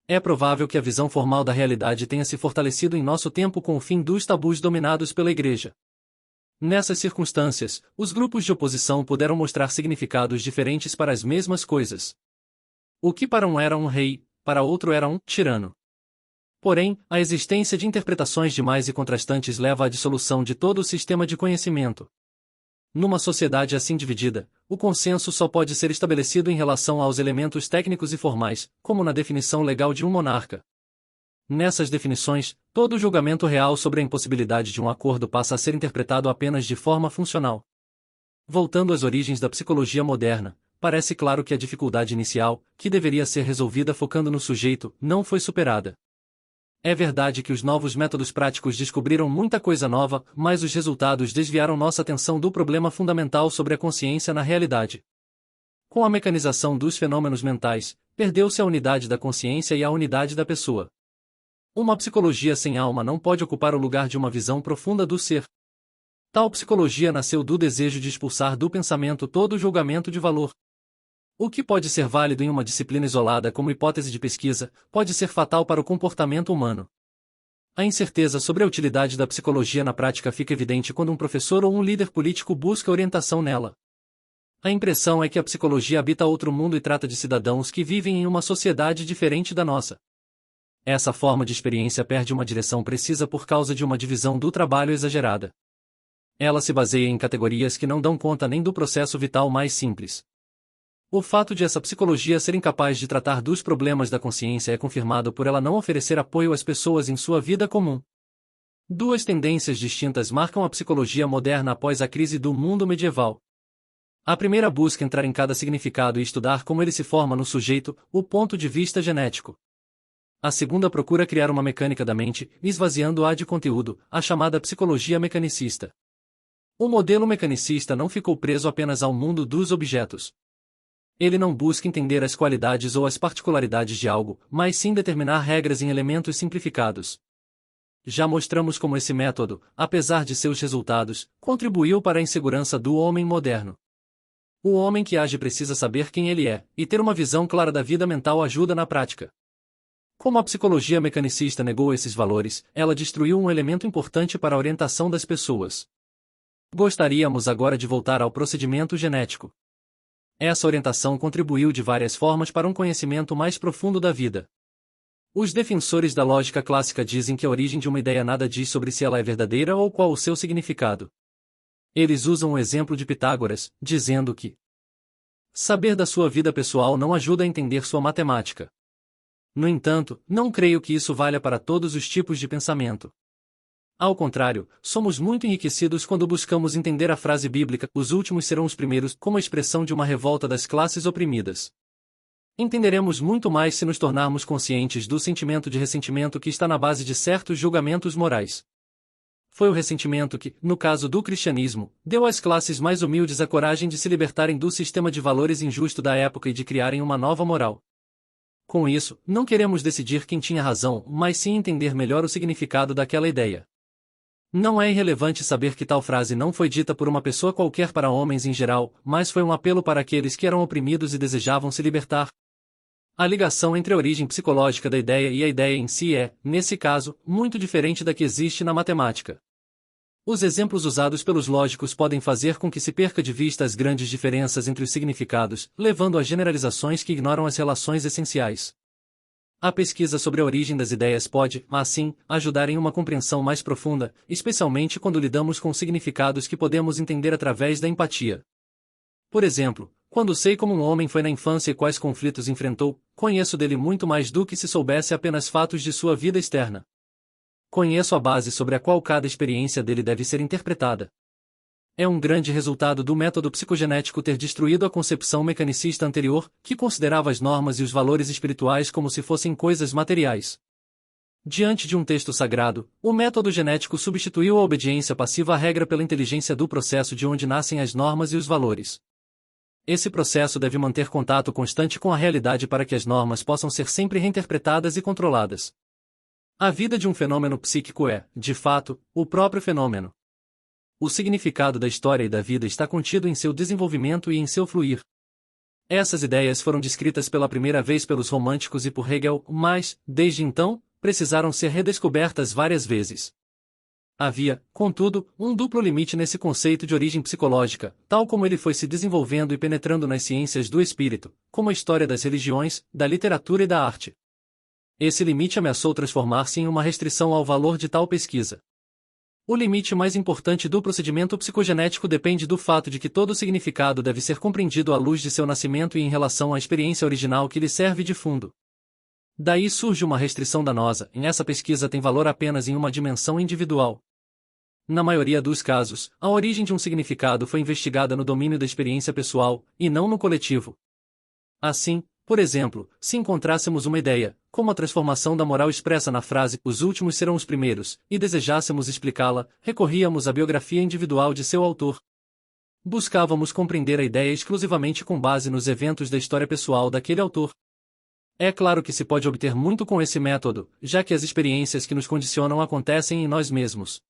É provável que a visão formal da realidade tenha se fortalecido em nosso tempo com o fim dos tabus dominados pela Igreja. Nessas circunstâncias, os grupos de oposição puderam mostrar significados diferentes para as mesmas coisas. O que para um era um rei, para outro era um tirano. Porém, a existência de interpretações demais e contrastantes leva à dissolução de todo o sistema de conhecimento. Numa sociedade assim dividida, o consenso só pode ser estabelecido em relação aos elementos técnicos e formais, como na definição legal de um monarca. Nessas definições, todo julgamento real sobre a impossibilidade de um acordo passa a ser interpretado apenas de forma funcional. Voltando às origens da psicologia moderna, parece claro que a dificuldade inicial, que deveria ser resolvida focando no sujeito, não foi superada. É verdade que os novos métodos práticos descobriram muita coisa nova, mas os resultados desviaram nossa atenção do problema fundamental sobre a consciência na realidade. Com a mecanização dos fenômenos mentais, perdeu-se a unidade da consciência e a unidade da pessoa. Uma psicologia sem alma não pode ocupar o lugar de uma visão profunda do ser. Tal psicologia nasceu do desejo de expulsar do pensamento todo julgamento de valor. O que pode ser válido em uma disciplina isolada como hipótese de pesquisa, pode ser fatal para o comportamento humano. A incerteza sobre a utilidade da psicologia na prática fica evidente quando um professor ou um líder político busca orientação nela. A impressão é que a psicologia habita outro mundo e trata de cidadãos que vivem em uma sociedade diferente da nossa. Essa forma de experiência perde uma direção precisa por causa de uma divisão do trabalho exagerada. Ela se baseia em categorias que não dão conta nem do processo vital mais simples. O fato de essa psicologia ser incapaz de tratar dos problemas da consciência é confirmado por ela não oferecer apoio às pessoas em sua vida comum. Duas tendências distintas marcam a psicologia moderna após a crise do mundo medieval. A primeira busca entrar em cada significado e estudar como ele se forma no sujeito, o ponto de vista genético. A segunda procura criar uma mecânica da mente, esvaziando-a de conteúdo, a chamada psicologia mecanicista. O modelo mecanicista não ficou preso apenas ao mundo dos objetos. Ele não busca entender as qualidades ou as particularidades de algo, mas sim determinar regras em elementos simplificados. Já mostramos como esse método, apesar de seus resultados, contribuiu para a insegurança do homem moderno. O homem que age precisa saber quem ele é, e ter uma visão clara da vida mental ajuda na prática. Como a psicologia mecanicista negou esses valores, ela destruiu um elemento importante para a orientação das pessoas. Gostaríamos agora de voltar ao procedimento genético. Essa orientação contribuiu de várias formas para um conhecimento mais profundo da vida. Os defensores da lógica clássica dizem que a origem de uma ideia nada diz sobre se ela é verdadeira ou qual o seu significado. Eles usam o exemplo de Pitágoras, dizendo que saber da sua vida pessoal não ajuda a entender sua matemática. No entanto, não creio que isso valha para todos os tipos de pensamento. Ao contrário, somos muito enriquecidos quando buscamos entender a frase bíblica, os últimos serão os primeiros, como a expressão de uma revolta das classes oprimidas. Entenderemos muito mais se nos tornarmos conscientes do sentimento de ressentimento que está na base de certos julgamentos morais. Foi o ressentimento que, no caso do cristianismo, deu às classes mais humildes a coragem de se libertarem do sistema de valores injusto da época e de criarem uma nova moral. Com isso, não queremos decidir quem tinha razão, mas sim entender melhor o significado daquela ideia. Não é irrelevante saber que tal frase não foi dita por uma pessoa qualquer para homens em geral, mas foi um apelo para aqueles que eram oprimidos e desejavam se libertar. A ligação entre a origem psicológica da ideia e a ideia em si é, nesse caso, muito diferente da que existe na matemática. Os exemplos usados pelos lógicos podem fazer com que se perca de vista as grandes diferenças entre os significados, levando a generalizações que ignoram as relações essenciais. A pesquisa sobre a origem das ideias pode, assim, ajudar em uma compreensão mais profunda, especialmente quando lidamos com significados que podemos entender através da empatia. Por exemplo, quando sei como um homem foi na infância e quais conflitos enfrentou, conheço dele muito mais do que se soubesse apenas fatos de sua vida externa. Conheço a base sobre a qual cada experiência dele deve ser interpretada. É um grande resultado do método psicogenético ter destruído a concepção mecanicista anterior, que considerava as normas e os valores espirituais como se fossem coisas materiais. Diante de um texto sagrado, o método genético substituiu a obediência passiva à regra pela inteligência do processo de onde nascem as normas e os valores. Esse processo deve manter contato constante com a realidade para que as normas possam ser sempre reinterpretadas e controladas. A vida de um fenômeno psíquico é, de fato, o próprio fenômeno. O significado da história e da vida está contido em seu desenvolvimento e em seu fluir. Essas ideias foram descritas pela primeira vez pelos românticos e por Hegel, mas, desde então, precisaram ser redescobertas várias vezes. Havia, contudo, um duplo limite nesse conceito de origem psicológica, tal como ele foi se desenvolvendo e penetrando nas ciências do espírito, como a história das religiões, da literatura e da arte. Esse limite ameaçou transformar-se em uma restrição ao valor de tal pesquisa. O limite mais importante do procedimento psicogenético depende do fato de que todo significado deve ser compreendido à luz de seu nascimento e em relação à experiência original que lhe serve de fundo. Daí surge uma restrição danosa, e essa pesquisa tem valor apenas em uma dimensão individual. Na maioria dos casos, a origem de um significado foi investigada no domínio da experiência pessoal, e não no coletivo. Assim, por exemplo, se encontrássemos uma ideia, como a transformação da moral expressa na frase "os últimos serão os primeiros", e desejássemos explicá-la, recorríamos à biografia individual de seu autor. Buscávamos compreender a ideia exclusivamente com base nos eventos da história pessoal daquele autor. É claro que se pode obter muito com esse método, já que as experiências que nos condicionam acontecem em nós mesmos.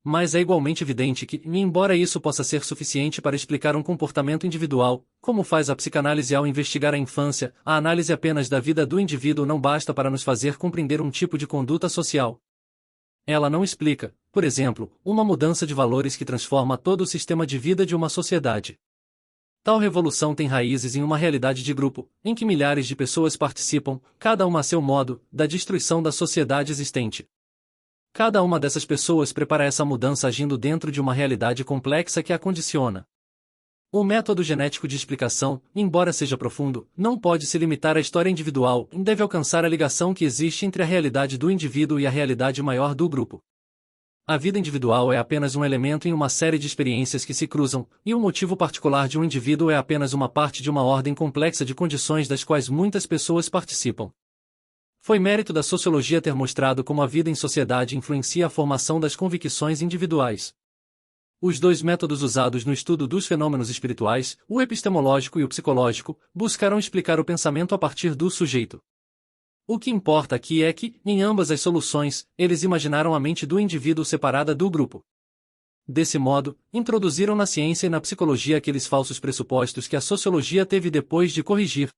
Mas é igualmente evidente que, embora isso possa ser suficiente para explicar um comportamento individual, como faz a psicanálise ao investigar a infância, a análise apenas da vida do indivíduo não basta para nos fazer compreender um tipo de conduta social. Ela não explica, por exemplo, uma mudança de valores que transforma todo o sistema de vida de uma sociedade. Tal revolução tem raízes em uma realidade de grupo, em que milhares de pessoas participam, cada uma a seu modo, da destruição da sociedade existente. Cada uma dessas pessoas prepara essa mudança agindo dentro de uma realidade complexa que a condiciona. O método genético de explicação, embora seja profundo, não pode se limitar à história individual e deve alcançar a ligação que existe entre a realidade do indivíduo e a realidade maior do grupo. A vida individual é apenas um elemento em uma série de experiências que se cruzam, e o motivo particular de um indivíduo é apenas uma parte de uma ordem complexa de condições das quais muitas pessoas participam. Foi mérito da sociologia ter mostrado como a vida em sociedade influencia a formação das convicções individuais. Os dois métodos usados no estudo dos fenômenos espirituais, o epistemológico e o psicológico, buscaram explicar o pensamento a partir do sujeito. O que importa aqui é que, em ambas as soluções, eles imaginaram a mente do indivíduo separada do grupo. Desse modo, introduziram na ciência e na psicologia aqueles falsos pressupostos que a sociologia teve depois de corrigir.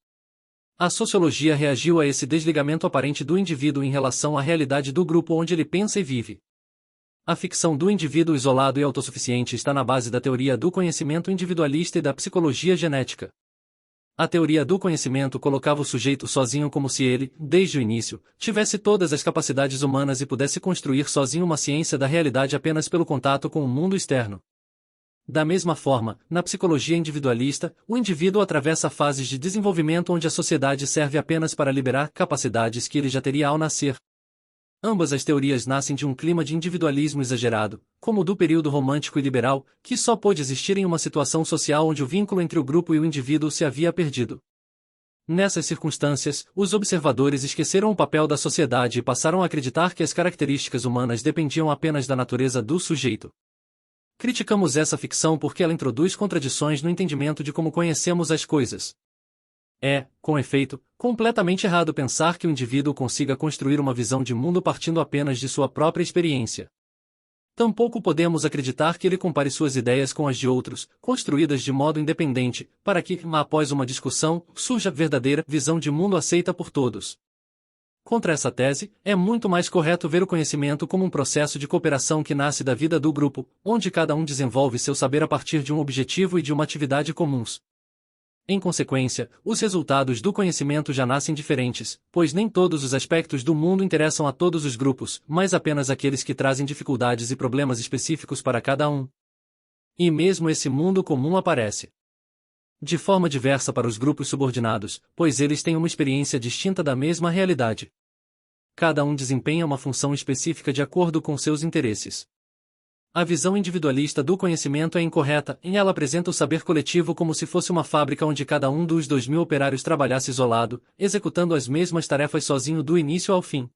A sociologia reagiu a esse desligamento aparente do indivíduo em relação à realidade do grupo onde ele pensa e vive. A ficção do indivíduo isolado e autossuficiente está na base da teoria do conhecimento individualista e da psicologia genética. A teoria do conhecimento colocava o sujeito sozinho como se ele, desde o início, tivesse todas as capacidades humanas e pudesse construir sozinho uma ciência da realidade apenas pelo contato com o mundo externo. Da mesma forma, na psicologia individualista, o indivíduo atravessa fases de desenvolvimento onde a sociedade serve apenas para liberar capacidades que ele já teria ao nascer. Ambas as teorias nascem de um clima de individualismo exagerado, como o do período romântico e liberal, que só pôde existir em uma situação social onde o vínculo entre o grupo e o indivíduo se havia perdido. Nessas circunstâncias, os observadores esqueceram o papel da sociedade e passaram a acreditar que as características humanas dependiam apenas da natureza do sujeito. Criticamos essa ficção porque ela introduz contradições no entendimento de como conhecemos as coisas. É, com efeito, completamente errado pensar que o indivíduo consiga construir uma visão de mundo partindo apenas de sua própria experiência. Tampouco podemos acreditar que ele compare suas ideias com as de outros, construídas de modo independente, para que, após uma discussão, surja a verdadeira visão de mundo aceita por todos. Contra essa tese, é muito mais correto ver o conhecimento como um processo de cooperação que nasce da vida do grupo, onde cada um desenvolve seu saber a partir de um objetivo e de uma atividade comuns. Em consequência, os resultados do conhecimento já nascem diferentes, pois nem todos os aspectos do mundo interessam a todos os grupos, mas apenas aqueles que trazem dificuldades e problemas específicos para cada um. E mesmo esse mundo comum aparece de forma diversa para os grupos subordinados, pois eles têm uma experiência distinta da mesma realidade. Cada um desempenha uma função específica de acordo com seus interesses. A visão individualista do conhecimento é incorreta, e ela apresenta o saber coletivo como se fosse uma fábrica onde cada um dos 2.000 operários trabalhasse isolado, executando as mesmas tarefas sozinho do início ao fim.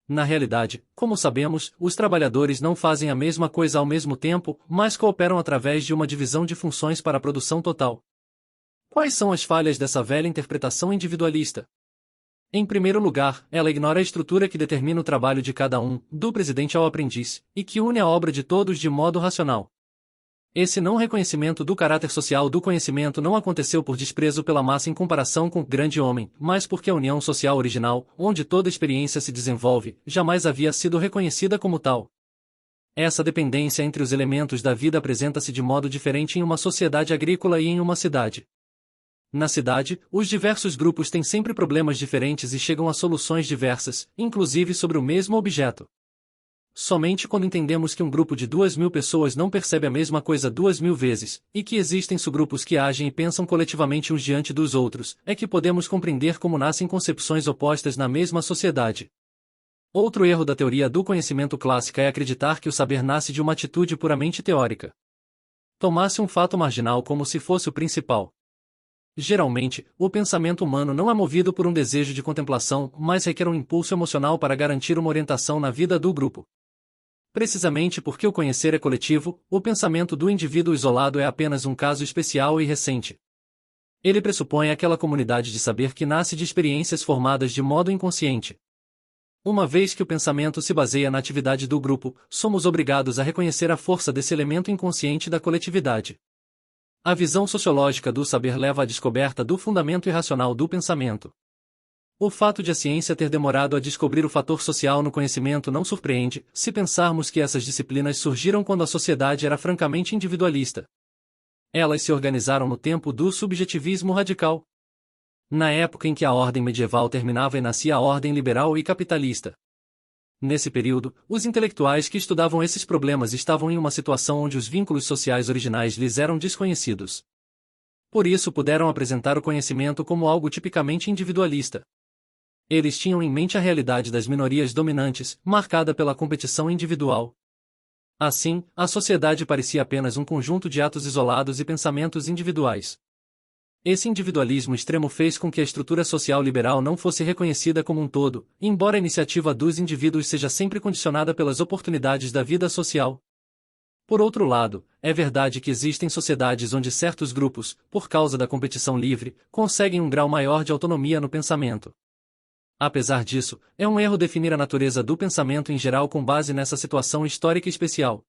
Na realidade, como sabemos, os trabalhadores não fazem a mesma coisa ao mesmo tempo, mas cooperam através de uma divisão de funções para a produção total. Quais são as falhas dessa velha interpretação individualista? Em primeiro lugar, ela ignora a estrutura que determina o trabalho de cada um, do presidente ao aprendiz, e que une a obra de todos de modo racional. Esse não reconhecimento do caráter social do conhecimento não aconteceu por desprezo pela massa em comparação com o grande homem, mas porque a união social original, onde toda experiência se desenvolve, jamais havia sido reconhecida como tal. Essa dependência entre os elementos da vida apresenta-se de modo diferente em uma sociedade agrícola e em uma cidade. Na cidade, os diversos grupos têm sempre problemas diferentes e chegam a soluções diversas, inclusive sobre o mesmo objeto. Somente quando entendemos que um grupo de 2.000 pessoas não percebe a mesma coisa 2.000 vezes, e que existem subgrupos que agem e pensam coletivamente uns diante dos outros, é que podemos compreender como nascem concepções opostas na mesma sociedade. Outro erro da teoria do conhecimento clássica é acreditar que o saber nasce de uma atitude puramente teórica. Tomasse um fato marginal como se fosse o principal. Geralmente, o pensamento humano não é movido por um desejo de contemplação, mas requer um impulso emocional para garantir uma orientação na vida do grupo. Precisamente porque o conhecer é coletivo, o pensamento do indivíduo isolado é apenas um caso especial e recente. Ele pressupõe aquela comunidade de saber que nasce de experiências formadas de modo inconsciente. Uma vez que o pensamento se baseia na atividade do grupo, somos obrigados a reconhecer a força desse elemento inconsciente da coletividade. A visão sociológica do saber leva à descoberta do fundamento irracional do pensamento. O fato de a ciência ter demorado a descobrir o fator social no conhecimento não surpreende, se pensarmos que essas disciplinas surgiram quando a sociedade era francamente individualista. Elas se organizaram no tempo do subjetivismo radical. Na época em que a ordem medieval terminava e nascia a ordem liberal e capitalista. Nesse período, os intelectuais que estudavam esses problemas estavam em uma situação onde os vínculos sociais originais lhes eram desconhecidos. Por isso puderam apresentar o conhecimento como algo tipicamente individualista. Eles tinham em mente a realidade das minorias dominantes, marcada pela competição individual. Assim, a sociedade parecia apenas um conjunto de atos isolados e pensamentos individuais. Esse individualismo extremo fez com que a estrutura social liberal não fosse reconhecida como um todo, embora a iniciativa dos indivíduos seja sempre condicionada pelas oportunidades da vida social. Por outro lado, é verdade que existem sociedades onde certos grupos, por causa da competição livre, conseguem um grau maior de autonomia no pensamento. Apesar disso, é um erro definir a natureza do pensamento em geral com base nessa situação histórica especial.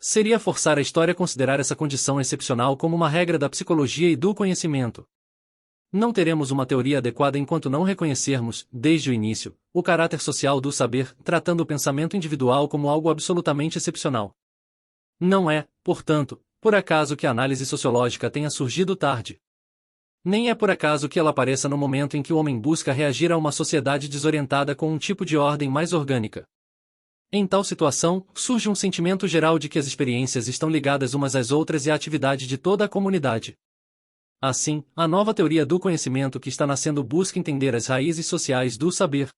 Seria forçar a história a considerar essa condição excepcional como uma regra da psicologia e do conhecimento. Não teremos uma teoria adequada enquanto não reconhecermos, desde o início, o caráter social do saber, tratando o pensamento individual como algo absolutamente excepcional. Não é, portanto, por acaso que a análise sociológica tenha surgido tarde. Nem é por acaso que ela apareça no momento em que o homem busca reagir a uma sociedade desorientada com um tipo de ordem mais orgânica. Em tal situação, surge um sentimento geral de que as experiências estão ligadas umas às outras e à atividade de toda a comunidade. Assim, a nova teoria do conhecimento que está nascendo busca entender as raízes sociais do saber.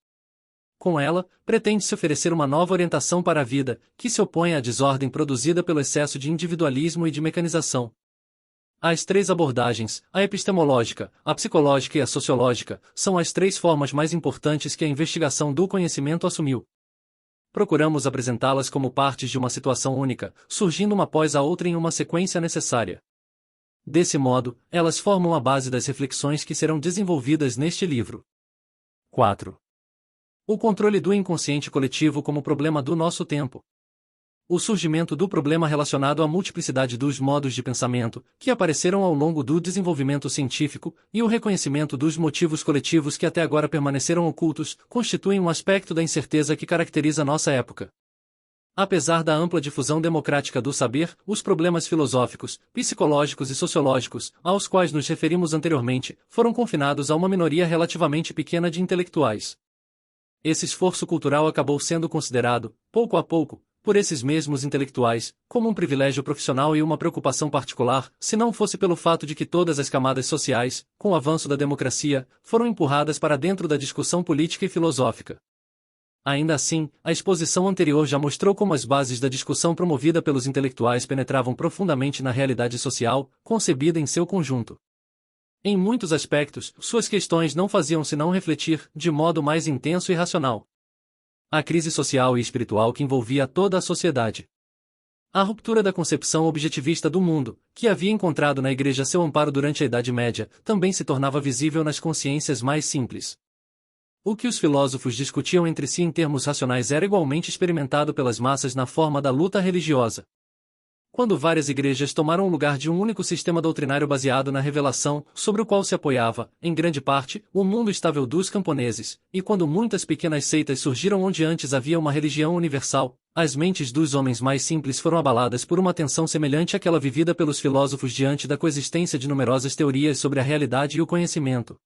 Com ela, pretende-se oferecer uma nova orientação para a vida, que se opõe à desordem produzida pelo excesso de individualismo e de mecanização. As três abordagens, a epistemológica, a psicológica e a sociológica, são as três formas mais importantes que a investigação do conhecimento assumiu. Procuramos apresentá-las como partes de uma situação única, surgindo uma após a outra em uma sequência necessária. Desse modo, elas formam a base das reflexões que serão desenvolvidas neste livro. 4. O controle do inconsciente coletivo como problema do nosso tempo. O surgimento do problema relacionado à multiplicidade dos modos de pensamento, que apareceram ao longo do desenvolvimento científico, e o reconhecimento dos motivos coletivos que até agora permaneceram ocultos, constituem um aspecto da incerteza que caracteriza nossa época. Apesar da ampla difusão democrática do saber, os problemas filosóficos, psicológicos e sociológicos, aos quais nos referimos anteriormente, foram confinados a uma minoria relativamente pequena de intelectuais. Esse esforço cultural acabou sendo considerado, pouco a pouco, por esses mesmos intelectuais, como um privilégio profissional e uma preocupação particular, se não fosse pelo fato de que todas as camadas sociais, com o avanço da democracia, foram empurradas para dentro da discussão política e filosófica. Ainda assim, a exposição anterior já mostrou como as bases da discussão promovida pelos intelectuais penetravam profundamente na realidade social, concebida em seu conjunto. Em muitos aspectos, suas questões não faziam senão refletir, de modo mais intenso e racional, a crise social e espiritual que envolvia toda a sociedade. A ruptura da concepção objetivista do mundo, que havia encontrado na Igreja seu amparo durante a Idade Média, também se tornava visível nas consciências mais simples. O que os filósofos discutiam entre si em termos racionais era igualmente experimentado pelas massas na forma da luta religiosa. Quando várias igrejas tomaram o lugar de um único sistema doutrinário baseado na revelação, sobre o qual se apoiava, em grande parte, o mundo estável dos camponeses, e quando muitas pequenas seitas surgiram onde antes havia uma religião universal, as mentes dos homens mais simples foram abaladas por uma tensão semelhante àquela vivida pelos filósofos diante da coexistência de numerosas teorias sobre a realidade e o conhecimento.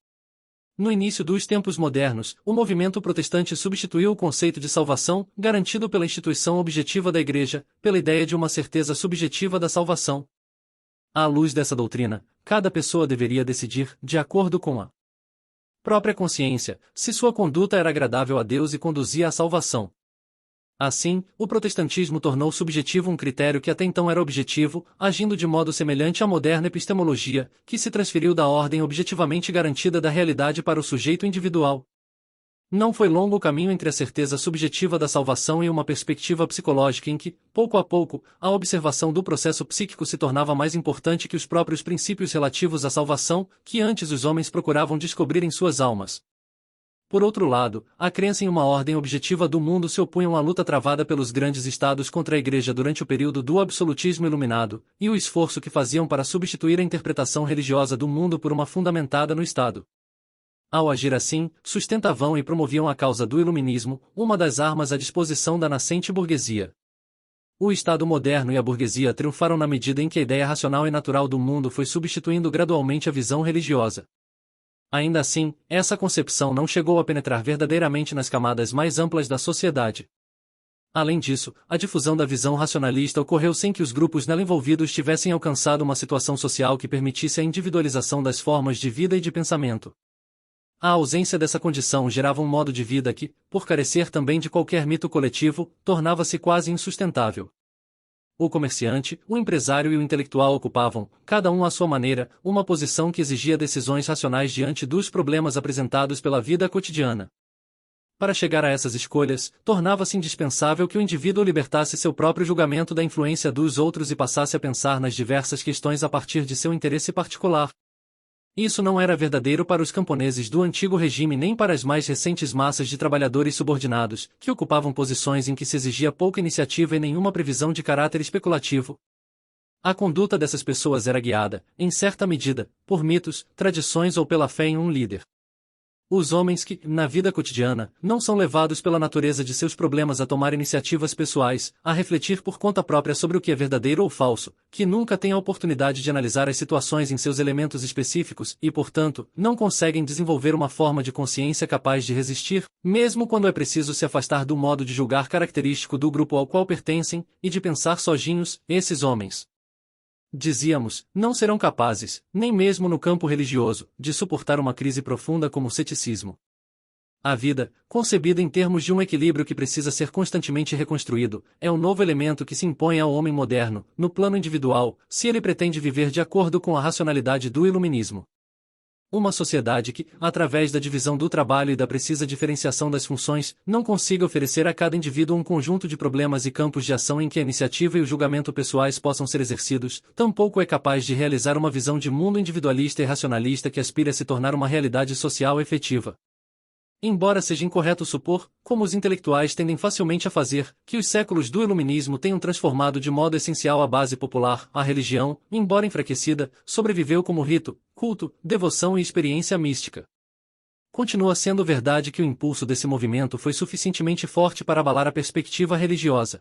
No início dos tempos modernos, o movimento protestante substituiu o conceito de salvação, garantido pela instituição objetiva da Igreja, pela ideia de uma certeza subjetiva da salvação. À luz dessa doutrina, cada pessoa deveria decidir, de acordo com a própria consciência, se sua conduta era agradável a Deus e conduzia à salvação. Assim, o protestantismo tornou subjetivo um critério que até então era objetivo, agindo de modo semelhante à moderna epistemologia, que se transferiu da ordem objetivamente garantida da realidade para o sujeito individual. Não foi longo o caminho entre a certeza subjetiva da salvação e uma perspectiva psicológica em que, pouco a pouco, a observação do processo psíquico se tornava mais importante que os próprios princípios relativos à salvação, que antes os homens procuravam descobrir em suas almas. Por outro lado, a crença em uma ordem objetiva do mundo se opunha à luta travada pelos grandes estados contra a Igreja durante o período do absolutismo iluminado, e o esforço que faziam para substituir a interpretação religiosa do mundo por uma fundamentada no Estado. Ao agir assim, sustentavam e promoviam a causa do iluminismo, uma das armas à disposição da nascente burguesia. O Estado moderno e a burguesia triunfaram na medida em que a ideia racional e natural do mundo foi substituindo gradualmente a visão religiosa. Ainda assim, essa concepção não chegou a penetrar verdadeiramente nas camadas mais amplas da sociedade. Além disso, a difusão da visão racionalista ocorreu sem que os grupos nela envolvidos tivessem alcançado uma situação social que permitisse a individualização das formas de vida e de pensamento. A ausência dessa condição gerava um modo de vida que, por carecer também de qualquer mito coletivo, tornava-se quase insustentável. O comerciante, o empresário e o intelectual ocupavam, cada um à sua maneira, uma posição que exigia decisões racionais diante dos problemas apresentados pela vida cotidiana. Para chegar a essas escolhas, tornava-se indispensável que o indivíduo libertasse seu próprio julgamento da influência dos outros e passasse a pensar nas diversas questões a partir de seu interesse particular. Isso não era verdadeiro para os camponeses do antigo regime nem para as mais recentes massas de trabalhadores subordinados, que ocupavam posições em que se exigia pouca iniciativa e nenhuma previsão de caráter especulativo. A conduta dessas pessoas era guiada, em certa medida, por mitos, tradições ou pela fé em um líder. Os homens que, na vida cotidiana, não são levados pela natureza de seus problemas a tomar iniciativas pessoais, a refletir por conta própria sobre o que é verdadeiro ou falso, que nunca têm a oportunidade de analisar as situações em seus elementos específicos e, portanto, não conseguem desenvolver uma forma de consciência capaz de resistir, mesmo quando é preciso se afastar do modo de julgar característico do grupo ao qual pertencem, e de pensar sozinhos, esses homens. Dizíamos, não serão capazes, nem mesmo no campo religioso, de suportar uma crise profunda como o ceticismo. A vida, concebida em termos de um equilíbrio que precisa ser constantemente reconstruído, é o novo elemento que se impõe ao homem moderno, no plano individual, se ele pretende viver de acordo com a racionalidade do iluminismo. Uma sociedade que, através da divisão do trabalho e da precisa diferenciação das funções, não consiga oferecer a cada indivíduo um conjunto de problemas e campos de ação em que a iniciativa e o julgamento pessoais possam ser exercidos, tampouco é capaz de realizar uma visão de mundo individualista e racionalista que aspire a se tornar uma realidade social efetiva. Embora seja incorreto supor, como os intelectuais tendem facilmente a fazer, que os séculos do iluminismo tenham transformado de modo essencial a base popular, a religião, embora enfraquecida, sobreviveu como rito, culto, devoção e experiência mística. Continua sendo verdade que o impulso desse movimento foi suficientemente forte para abalar a perspectiva religiosa.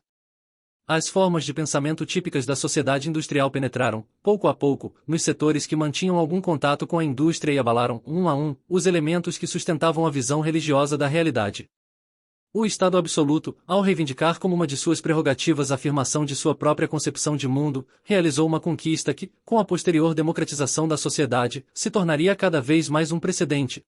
As formas de pensamento típicas da sociedade industrial penetraram, pouco a pouco, nos setores que mantinham algum contato com a indústria e abalaram, um a um, os elementos que sustentavam a visão religiosa da realidade. O Estado absoluto, ao reivindicar como uma de suas prerrogativas a afirmação de sua própria concepção de mundo, realizou uma conquista que, com a posterior democratização da sociedade, se tornaria cada vez mais um precedente.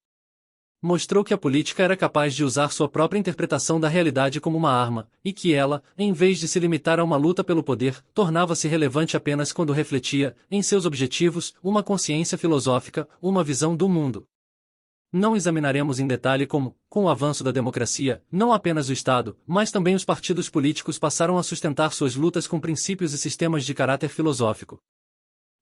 Mostrou que a política era capaz de usar sua própria interpretação da realidade como uma arma, e que ela, em vez de se limitar a uma luta pelo poder, tornava-se relevante apenas quando refletia, em seus objetivos, uma consciência filosófica, uma visão do mundo. Não examinaremos em detalhe como, com o avanço da democracia, não apenas o Estado, mas também os partidos políticos passaram a sustentar suas lutas com princípios e sistemas de caráter filosófico.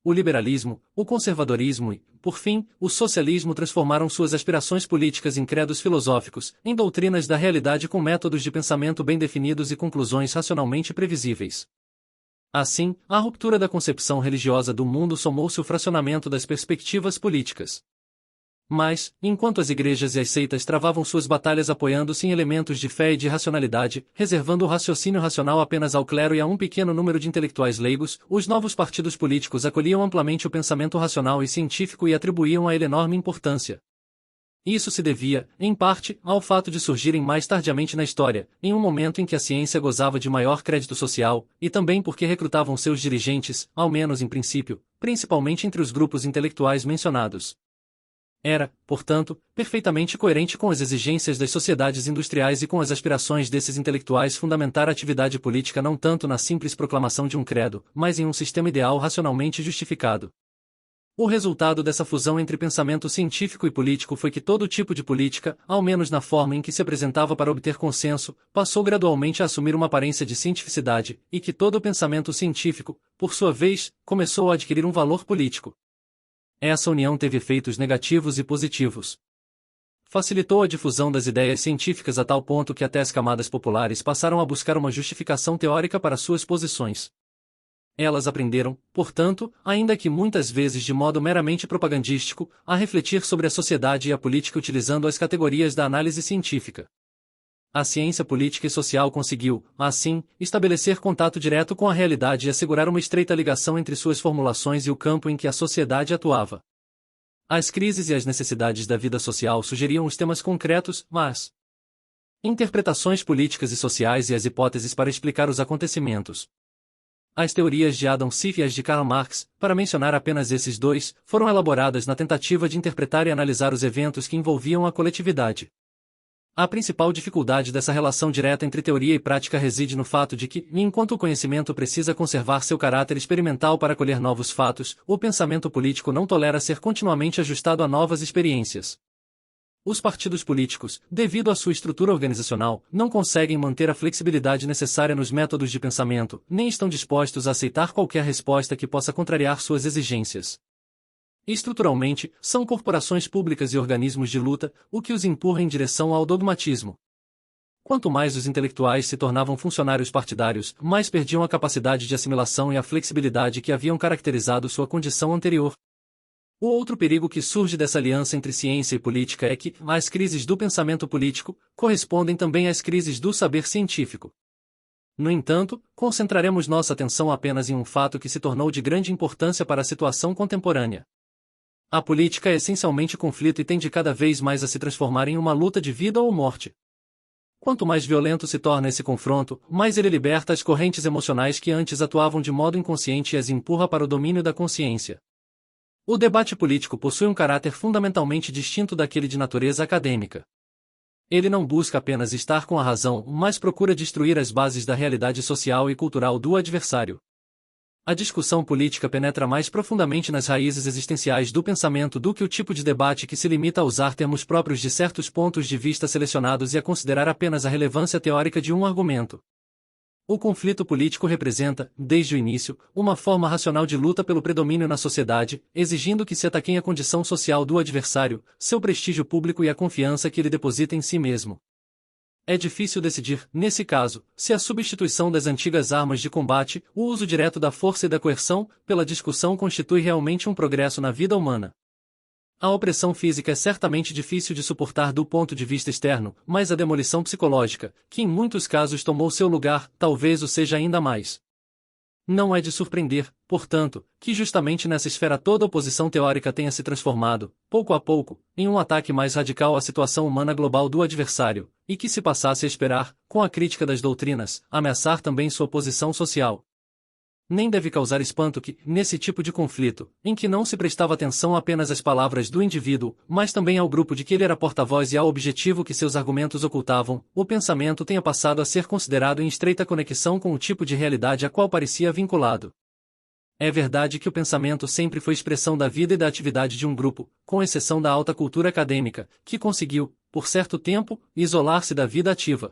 O liberalismo, o conservadorismo e, por fim, o socialismo transformaram suas aspirações políticas em credos filosóficos, em doutrinas da realidade com métodos de pensamento bem definidos e conclusões racionalmente previsíveis. Assim, à ruptura da concepção religiosa do mundo somou-se o fracionamento das perspectivas políticas. Mas, enquanto as igrejas e as seitas travavam suas batalhas apoiando-se em elementos de fé e de racionalidade, reservando o raciocínio racional apenas ao clero e a um pequeno número de intelectuais leigos, os novos partidos políticos acolhiam amplamente o pensamento racional e científico e atribuíam a ele enorme importância. Isso se devia, em parte, ao fato de surgirem mais tardiamente na história, em um momento em que a ciência gozava de maior crédito social, e também porque recrutavam seus dirigentes, ao menos em princípio, principalmente entre os grupos intelectuais mencionados. Era, portanto, perfeitamente coerente com as exigências das sociedades industriais e com as aspirações desses intelectuais fundamentar a atividade política não tanto na simples proclamação de um credo, mas em um sistema ideal racionalmente justificado. O resultado dessa fusão entre pensamento científico e político foi que todo tipo de política, ao menos na forma em que se apresentava para obter consenso, passou gradualmente a assumir uma aparência de cientificidade, e que todo o pensamento científico, por sua vez, começou a adquirir um valor político. Essa união teve efeitos negativos e positivos. Facilitou a difusão das ideias científicas a tal ponto que até as camadas populares passaram a buscar uma justificação teórica para suas posições. Elas aprenderam, portanto, ainda que muitas vezes de modo meramente propagandístico, a refletir sobre a sociedade e a política utilizando as categorias da análise científica. A ciência política e social conseguiu, assim, estabelecer contato direto com a realidade e assegurar uma estreita ligação entre suas formulações e o campo em que a sociedade atuava. As crises e as necessidades da vida social sugeriam os temas concretos, mas interpretações políticas e sociais e as hipóteses para explicar os acontecimentos. As teorias de Adam Smith e as de Karl Marx, para mencionar apenas esses dois, foram elaboradas na tentativa de interpretar e analisar os eventos que envolviam a coletividade. A principal dificuldade dessa relação direta entre teoria e prática reside no fato de que, enquanto o conhecimento precisa conservar seu caráter experimental para colher novos fatos, o pensamento político não tolera ser continuamente ajustado a novas experiências. Os partidos políticos, devido à sua estrutura organizacional, não conseguem manter a flexibilidade necessária nos métodos de pensamento, nem estão dispostos a aceitar qualquer resposta que possa contrariar suas exigências. Estruturalmente, são corporações públicas e organismos de luta, o que os empurra em direção ao dogmatismo. Quanto mais os intelectuais se tornavam funcionários partidários, mais perdiam a capacidade de assimilação e a flexibilidade que haviam caracterizado sua condição anterior. O outro perigo que surge dessa aliança entre ciência e política é que, as crises do pensamento político, correspondem também às crises do saber científico. No entanto, concentraremos nossa atenção apenas em um fato que se tornou de grande importância para a situação contemporânea. A política é essencialmente conflito e tende cada vez mais a se transformar em uma luta de vida ou morte. Quanto mais violento se torna esse confronto, mais ele liberta as correntes emocionais que antes atuavam de modo inconsciente e as empurra para o domínio da consciência. O debate político possui um caráter fundamentalmente distinto daquele de natureza acadêmica. Ele não busca apenas estar com a razão, mas procura destruir as bases da realidade social e cultural do adversário. A discussão política penetra mais profundamente nas raízes existenciais do pensamento do que o tipo de debate que se limita a usar termos próprios de certos pontos de vista selecionados e a considerar apenas a relevância teórica de um argumento. O conflito político representa, desde o início, uma forma racional de luta pelo predomínio na sociedade, exigindo que se ataquem a condição social do adversário, seu prestígio público e a confiança que ele deposita em si mesmo. É difícil decidir, nesse caso, se a substituição das antigas armas de combate, o uso direto da força e da coerção, pela discussão constitui realmente um progresso na vida humana. A opressão física é certamente difícil de suportar do ponto de vista externo, mas a demolição psicológica, que em muitos casos tomou seu lugar, talvez o seja ainda mais. Não é de surpreender, portanto, que justamente nessa esfera toda oposição teórica tenha se transformado, pouco a pouco, em um ataque mais radical à situação humana global do adversário, e que se passasse a esperar, com a crítica das doutrinas, ameaçar também sua posição social. Nem deve causar espanto que, nesse tipo de conflito, em que não se prestava atenção apenas às palavras do indivíduo, mas também ao grupo de que ele era porta-voz e ao objetivo que seus argumentos ocultavam, o pensamento tenha passado a ser considerado em estreita conexão com o tipo de realidade a qual parecia vinculado. É verdade que o pensamento sempre foi expressão da vida e da atividade de um grupo, com exceção da alta cultura acadêmica, que conseguiu, por certo tempo, isolar-se da vida ativa.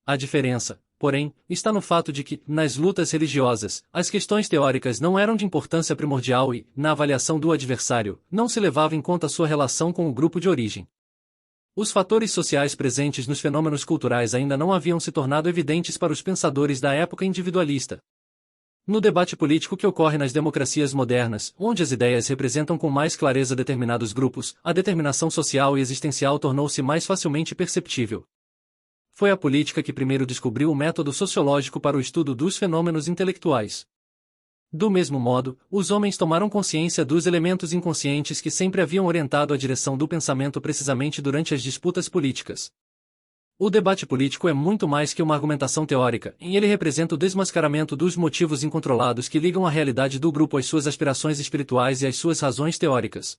A diferença, porém, está no fato de que, nas lutas religiosas, as questões teóricas não eram de importância primordial e, na avaliação do adversário, não se levava em conta sua relação com o grupo de origem. Os fatores sociais presentes nos fenômenos culturais ainda não haviam se tornado evidentes para os pensadores da época individualista. No debate político que ocorre nas democracias modernas, onde as ideias representam com mais clareza determinados grupos, a determinação social e existencial tornou-se mais facilmente perceptível. Foi a política que primeiro descobriu o método sociológico para o estudo dos fenômenos intelectuais. Do mesmo modo, os homens tomaram consciência dos elementos inconscientes que sempre haviam orientado a direção do pensamento precisamente durante as disputas políticas. O debate político é muito mais que uma argumentação teórica, e ele representa o desmascaramento dos motivos incontrolados que ligam a realidade do grupo às suas aspirações espirituais e às suas razões teóricas.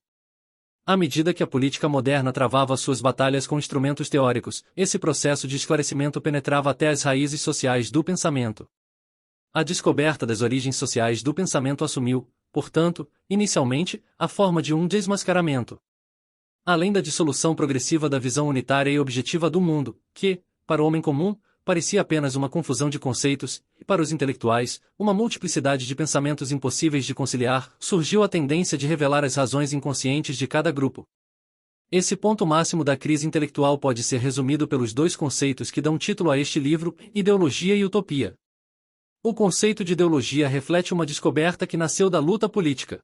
À medida que a política moderna travava suas batalhas com instrumentos teóricos, esse processo de esclarecimento penetrava até as raízes sociais do pensamento. A descoberta das origens sociais do pensamento assumiu, portanto, inicialmente, a forma de um desmascaramento. Além da dissolução progressiva da visão unitária e objetiva do mundo, que, para o homem comum, parecia apenas uma confusão de conceitos, e para os intelectuais, uma multiplicidade de pensamentos impossíveis de conciliar, surgiu a tendência de revelar as razões inconscientes de cada grupo. Esse ponto máximo da crise intelectual pode ser resumido pelos dois conceitos que dão título a este livro, ideologia e utopia. O conceito de ideologia reflete uma descoberta que nasceu da luta política.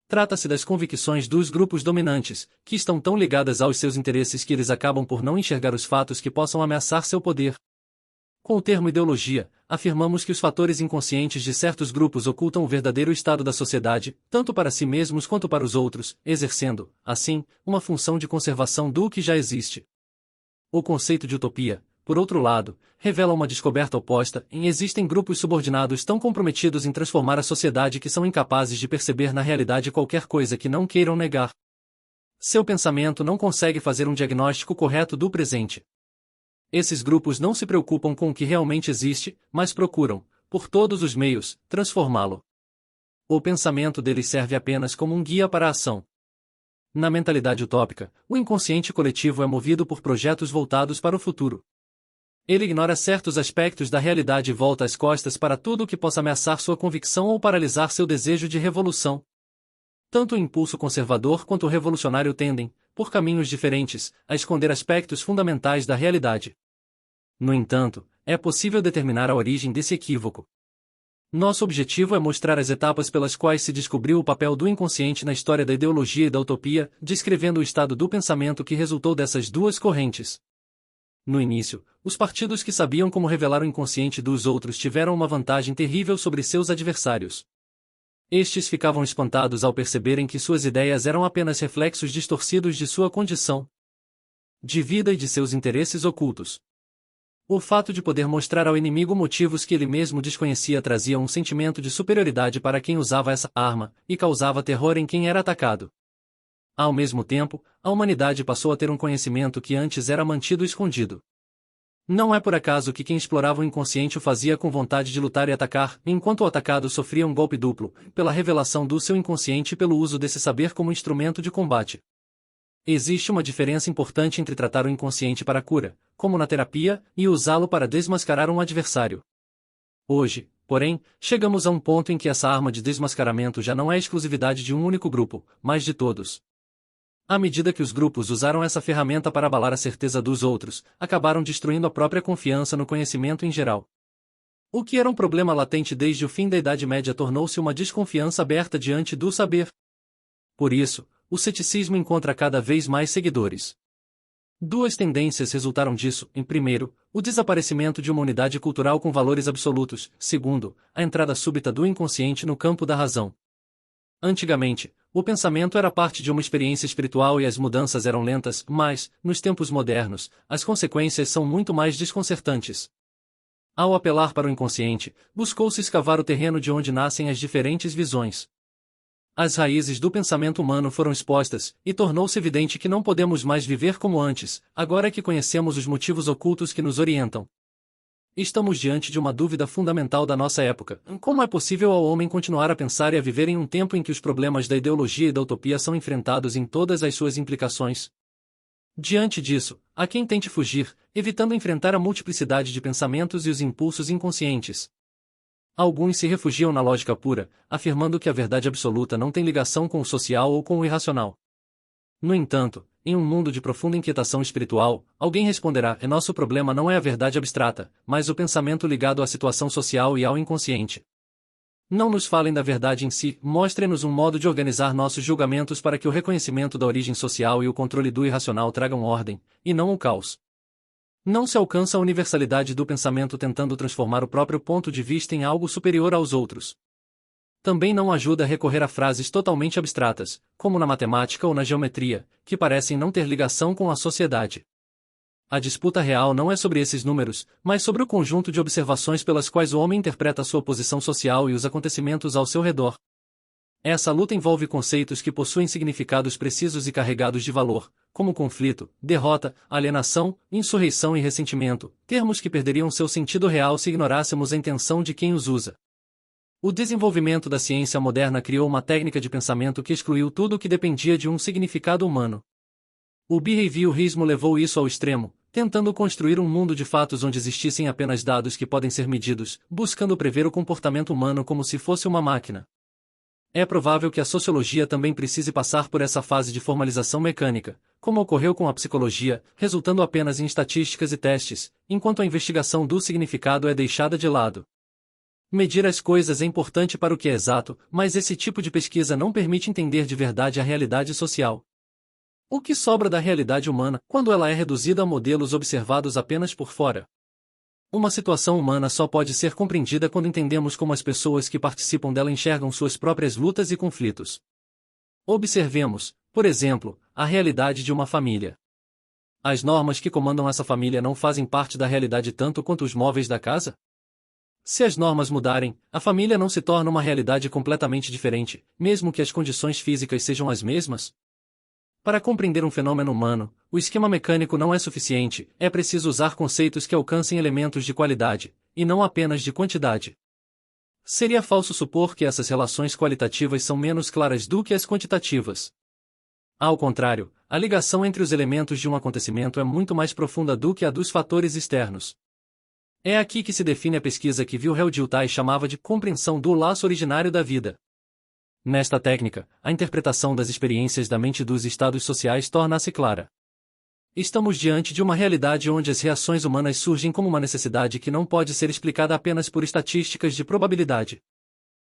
Trata-se das convicções dos grupos dominantes, que estão tão ligadas aos seus interesses que eles acabam por não enxergar os fatos que possam ameaçar seu poder. Com o termo ideologia, afirmamos que os fatores inconscientes de certos grupos ocultam o verdadeiro estado da sociedade, tanto para si mesmos quanto para os outros, exercendo, assim, uma função de conservação do que já existe. O conceito de utopia, por outro lado, revela uma descoberta oposta, em existem grupos subordinados tão comprometidos em transformar a sociedade que são incapazes de perceber na realidade qualquer coisa que não queiram negar. Seu pensamento não consegue fazer um diagnóstico correto do presente. Esses grupos não se preocupam com o que realmente existe, mas procuram, por todos os meios, transformá-lo. O pensamento deles serve apenas como um guia para a ação. Na mentalidade utópica, o inconsciente coletivo é movido por projetos voltados para o futuro. Ele ignora certos aspectos da realidade e volta as costas para tudo o que possa ameaçar sua convicção ou paralisar seu desejo de revolução. Tanto o impulso conservador quanto o revolucionário tendem, por caminhos diferentes, a esconder aspectos fundamentais da realidade. No entanto, é possível determinar a origem desse equívoco. Nosso objetivo é mostrar as etapas pelas quais se descobriu o papel do inconsciente na história da ideologia e da utopia, descrevendo o estado do pensamento que resultou dessas duas correntes. No início, os partidos que sabiam como revelar o inconsciente dos outros tiveram uma vantagem terrível sobre seus adversários. Estes ficavam espantados ao perceberem que suas ideias eram apenas reflexos distorcidos de sua condição de vida e de seus interesses ocultos. O fato de poder mostrar ao inimigo motivos que ele mesmo desconhecia trazia um sentimento de superioridade para quem usava essa arma, e causava terror em quem era atacado. Ao mesmo tempo, a humanidade passou a ter um conhecimento que antes era mantido escondido. Não é por acaso que quem explorava o inconsciente o fazia com vontade de lutar e atacar, enquanto o atacado sofria um golpe duplo, pela revelação do seu inconsciente e pelo uso desse saber como instrumento de combate. Existe uma diferença importante entre tratar o inconsciente para a cura, como na terapia, e usá-lo para desmascarar um adversário. Hoje, porém, chegamos a um ponto em que essa arma de desmascaramento já não é exclusividade de um único grupo, mas de todos. À medida que os grupos usaram essa ferramenta para abalar a certeza dos outros, acabaram destruindo a própria confiança no conhecimento em geral. O que era um problema latente desde o fim da Idade Média tornou-se uma desconfiança aberta diante do saber. Por isso, o ceticismo encontra cada vez mais seguidores. Duas tendências resultaram disso: em primeiro, o desaparecimento de uma unidade cultural com valores absolutos; segundo, a entrada súbita do inconsciente no campo da razão. Antigamente, o pensamento era parte de uma experiência espiritual e as mudanças eram lentas, mas, nos tempos modernos, as consequências são muito mais desconcertantes. Ao apelar para o inconsciente, buscou-se escavar o terreno de onde nascem as diferentes visões. As raízes do pensamento humano foram expostas, e tornou-se evidente que não podemos mais viver como antes, agora que conhecemos os motivos ocultos que nos orientam. Estamos diante de uma dúvida fundamental da nossa época: como é possível ao homem continuar a pensar e a viver em um tempo em que os problemas da ideologia e da utopia são enfrentados em todas as suas implicações? Diante disso, há quem tente fugir, evitando enfrentar a multiplicidade de pensamentos e os impulsos inconscientes. Alguns se refugiam na lógica pura, afirmando que a verdade absoluta não tem ligação com o social ou com o irracional. No entanto, em um mundo de profunda inquietação espiritual, alguém responderá: nosso problema não é a verdade abstrata, mas o pensamento ligado à situação social e ao inconsciente. Não nos falem da verdade em si, mostrem-nos um modo de organizar nossos julgamentos para que o reconhecimento da origem social e o controle do irracional tragam ordem, e não o caos. Não se alcança a universalidade do pensamento tentando transformar o próprio ponto de vista em algo superior aos outros. Também não ajuda a recorrer a frases totalmente abstratas, como na matemática ou na geometria, que parecem não ter ligação com a sociedade. A disputa real não é sobre esses números, mas sobre o conjunto de observações pelas quais o homem interpreta sua posição social e os acontecimentos ao seu redor. Essa luta envolve conceitos que possuem significados precisos e carregados de valor, como conflito, derrota, alienação, insurreição e ressentimento, termos que perderiam seu sentido real se ignorássemos a intenção de quem os usa. O desenvolvimento da ciência moderna criou uma técnica de pensamento que excluiu tudo o que dependia de um significado humano. O behaviorismo levou isso ao extremo, tentando construir um mundo de fatos onde existissem apenas dados que podem ser medidos, buscando prever o comportamento humano como se fosse uma máquina. É provável que a sociologia também precise passar por essa fase de formalização mecânica, como ocorreu com a psicologia, resultando apenas em estatísticas e testes, enquanto a investigação do significado é deixada de lado. Medir as coisas é importante para o que é exato, mas esse tipo de pesquisa não permite entender de verdade a realidade social. O que sobra da realidade humana, quando ela é reduzida a modelos observados apenas por fora? Uma situação humana só pode ser compreendida quando entendemos como as pessoas que participam dela enxergam suas próprias lutas e conflitos. Observemos, por exemplo, a realidade de uma família. As normas que comandam essa família não fazem parte da realidade tanto quanto os móveis da casa? Se as normas mudarem, a família não se torna uma realidade completamente diferente, mesmo que as condições físicas sejam as mesmas? Para compreender um fenômeno humano, o esquema mecânico não é suficiente, é preciso usar conceitos que alcancem elementos de qualidade, e não apenas de quantidade. Seria falso supor que essas relações qualitativas são menos claras do que as quantitativas. Ao contrário, a ligação entre os elementos de um acontecimento é muito mais profunda do que a dos fatores externos. É aqui que se define a pesquisa que Wilhelm Dilthey chamava de compreensão do laço originário da vida. Nesta técnica, a interpretação das experiências da mente dos estados sociais torna-se clara. Estamos diante de uma realidade onde as reações humanas surgem como uma necessidade que não pode ser explicada apenas por estatísticas de probabilidade.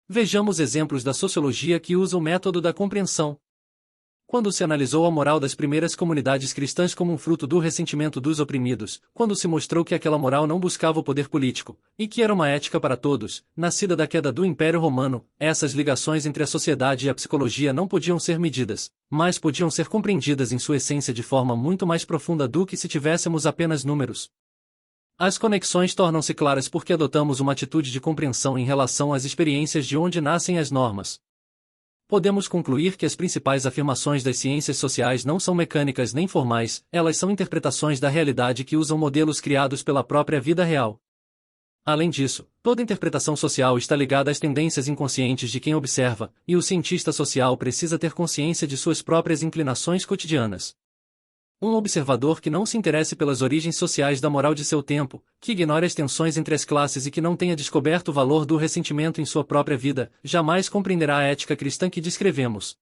Vejamos exemplos da sociologia que usa o método da compreensão. Quando se analisou a moral das primeiras comunidades cristãs como um fruto do ressentimento dos oprimidos, quando se mostrou que aquela moral não buscava o poder político, e que era uma ética para todos, nascida da queda do Império Romano, essas ligações entre a sociedade e a psicologia não podiam ser medidas, mas podiam ser compreendidas em sua essência de forma muito mais profunda do que se tivéssemos apenas números. As conexões tornam-se claras porque adotamos uma atitude de compreensão em relação às experiências de onde nascem as normas. Podemos concluir que as principais afirmações das ciências sociais não são mecânicas nem formais, elas são interpretações da realidade que usam modelos criados pela própria vida real. Além disso, toda interpretação social está ligada às tendências inconscientes de quem observa, e o cientista social precisa ter consciência de suas próprias inclinações cotidianas. Um observador que não se interesse pelas origens sociais da moral de seu tempo, que ignore as tensões entre as classes e que não tenha descoberto o valor do ressentimento em sua própria vida, jamais compreenderá a ética cristã que descrevemos.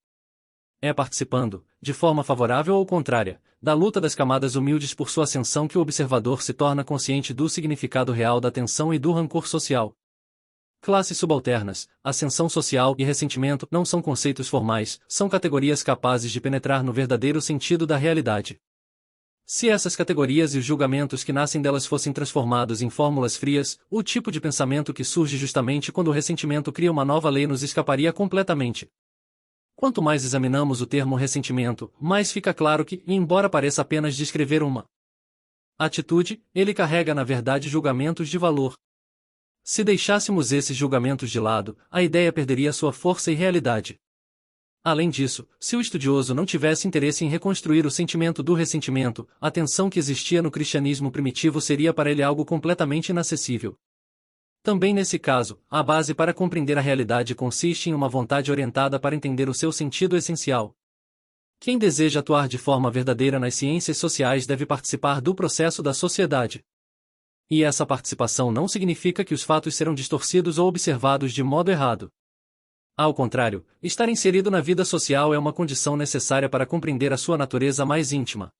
É participando, de forma favorável ou contrária, da luta das camadas humildes por sua ascensão que o observador se torna consciente do significado real da tensão e do rancor social. Classes subalternas, ascensão social e ressentimento não são conceitos formais, são categorias capazes de penetrar no verdadeiro sentido da realidade. Se essas categorias e os julgamentos que nascem delas fossem transformados em fórmulas frias, o tipo de pensamento que surge justamente quando o ressentimento cria uma nova lei nos escaparia completamente. Quanto mais examinamos o termo ressentimento, mais fica claro que, embora pareça apenas descrever uma atitude, ele carrega na verdade julgamentos de valor. Se deixássemos esses julgamentos de lado, a ideia perderia sua força e realidade. Além disso, se o estudioso não tivesse interesse em reconstruir o sentimento do ressentimento, a tensão que existia no cristianismo primitivo seria para ele algo completamente inacessível. Também nesse caso, a base para compreender a realidade consiste em uma vontade orientada para entender o seu sentido essencial. Quem deseja atuar de forma verdadeira nas ciências sociais deve participar do processo da sociedade. E essa participação não significa que os fatos serão distorcidos ou observados de modo errado. Ao contrário, estar inserido na vida social é uma condição necessária para compreender a sua natureza mais íntima.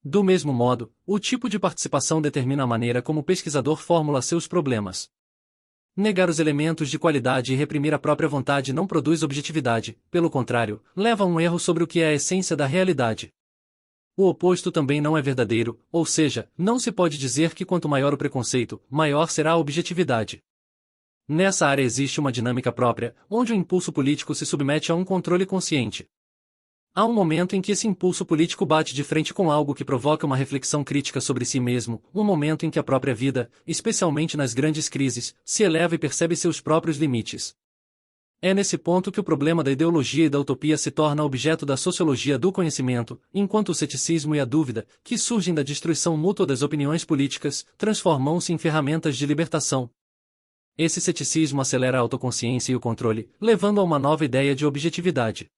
Do mesmo modo, o tipo de participação determina a maneira como o pesquisador formula seus problemas. Negar os elementos de qualidade e reprimir a própria vontade não produz objetividade, pelo contrário, leva a um erro sobre o que é a essência da realidade. O oposto também não é verdadeiro, ou seja, não se pode dizer que quanto maior o preconceito, maior será a objetividade. Nessa área existe uma dinâmica própria, onde o impulso político se submete a um controle consciente. Há um momento em que esse impulso político bate de frente com algo que provoca uma reflexão crítica sobre si mesmo, um momento em que a própria vida, especialmente nas grandes crises, se eleva e percebe seus próprios limites. É nesse ponto que o problema da ideologia e da utopia se torna objeto da sociologia do conhecimento, enquanto o ceticismo e a dúvida, que surgem da destruição mútua das opiniões políticas, transformam-se em ferramentas de libertação. Esse ceticismo acelera a autoconsciência e o controle, levando a uma nova ideia de objetividade.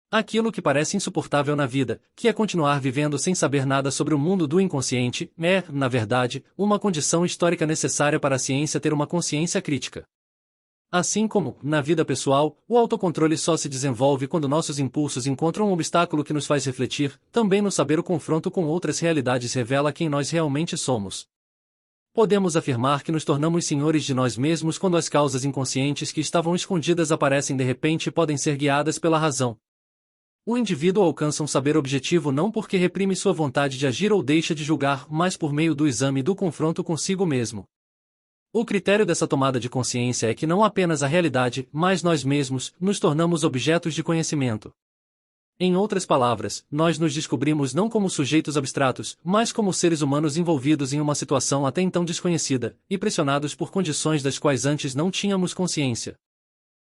Aquilo que parece insuportável na vida, que é continuar vivendo sem saber nada sobre o mundo do inconsciente, é, na verdade, uma condição histórica necessária para a ciência ter uma consciência crítica. Assim como, na vida pessoal, o autocontrole só se desenvolve quando nossos impulsos encontram um obstáculo que nos faz refletir, também no saber o confronto com outras realidades revela quem nós realmente somos. Podemos afirmar que nos tornamos senhores de nós mesmos quando as causas inconscientes que estavam escondidas aparecem de repente e podem ser guiadas pela razão. O indivíduo alcança um saber objetivo não porque reprime sua vontade de agir ou deixa de julgar, mas por meio do exame e do confronto consigo mesmo. O critério dessa tomada de consciência é que não apenas a realidade, mas nós mesmos, nos tornamos objetos de conhecimento. Em outras palavras, nós nos descobrimos não como sujeitos abstratos, mas como seres humanos envolvidos em uma situação até então desconhecida, e pressionados por condições das quais antes não tínhamos consciência.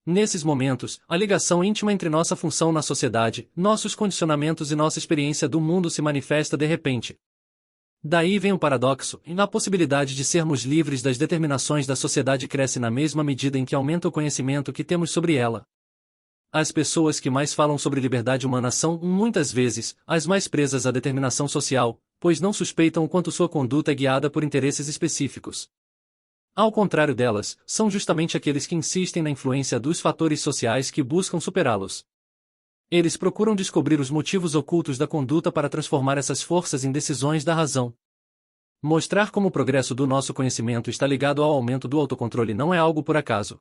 Nesses momentos, a ligação íntima entre nossa função na sociedade, nossos condicionamentos e nossa experiência do mundo se manifesta de repente. Daí vem o paradoxo, e a possibilidade de sermos livres das determinações da sociedade cresce na mesma medida em que aumenta o conhecimento que temos sobre ela. As pessoas que mais falam sobre liberdade humana são, muitas vezes, as mais presas à determinação social, pois não suspeitam o quanto sua conduta é guiada por interesses específicos. Ao contrário delas, são justamente aqueles que insistem na influência dos fatores sociais que buscam superá-los. Eles procuram descobrir os motivos ocultos da conduta para transformar essas forças em decisões da razão. Mostrar como o progresso do nosso conhecimento está ligado ao aumento do autocontrole não é algo por acaso.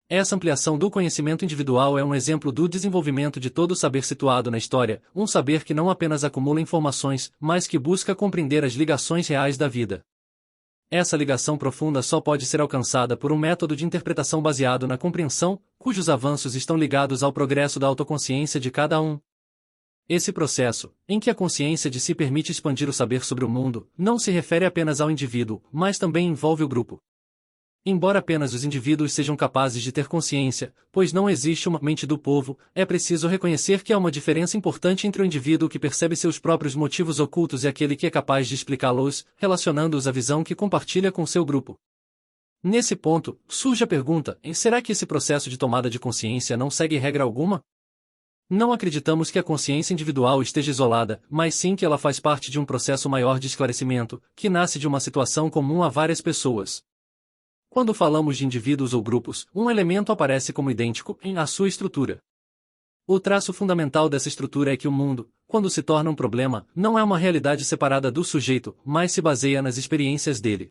Essa ampliação do conhecimento individual é um exemplo do desenvolvimento de todo o saber situado na história, um saber que não apenas acumula informações, mas que busca compreender as ligações reais da vida. Essa ligação profunda só pode ser alcançada por um método de interpretação baseado na compreensão, cujos avanços estão ligados ao progresso da autoconsciência de cada um. Esse processo, em que a consciência de si permite expandir o saber sobre o mundo, não se refere apenas ao indivíduo, mas também envolve o grupo. Embora apenas os indivíduos sejam capazes de ter consciência, pois não existe uma mente do povo, é preciso reconhecer que há uma diferença importante entre o indivíduo que percebe seus próprios motivos ocultos e aquele que é capaz de explicá-los, relacionando-os à visão que compartilha com seu grupo. Nesse ponto, surge a pergunta: será que esse processo de tomada de consciência não segue regra alguma? Não acreditamos que a consciência individual esteja isolada, mas sim que ela faz parte de um processo maior de esclarecimento, que nasce de uma situação comum a várias pessoas. Quando falamos de indivíduos ou grupos, um elemento aparece como idêntico em a sua estrutura. O traço fundamental dessa estrutura é que o mundo, quando se torna um problema, não é uma realidade separada do sujeito, mas se baseia nas experiências dele.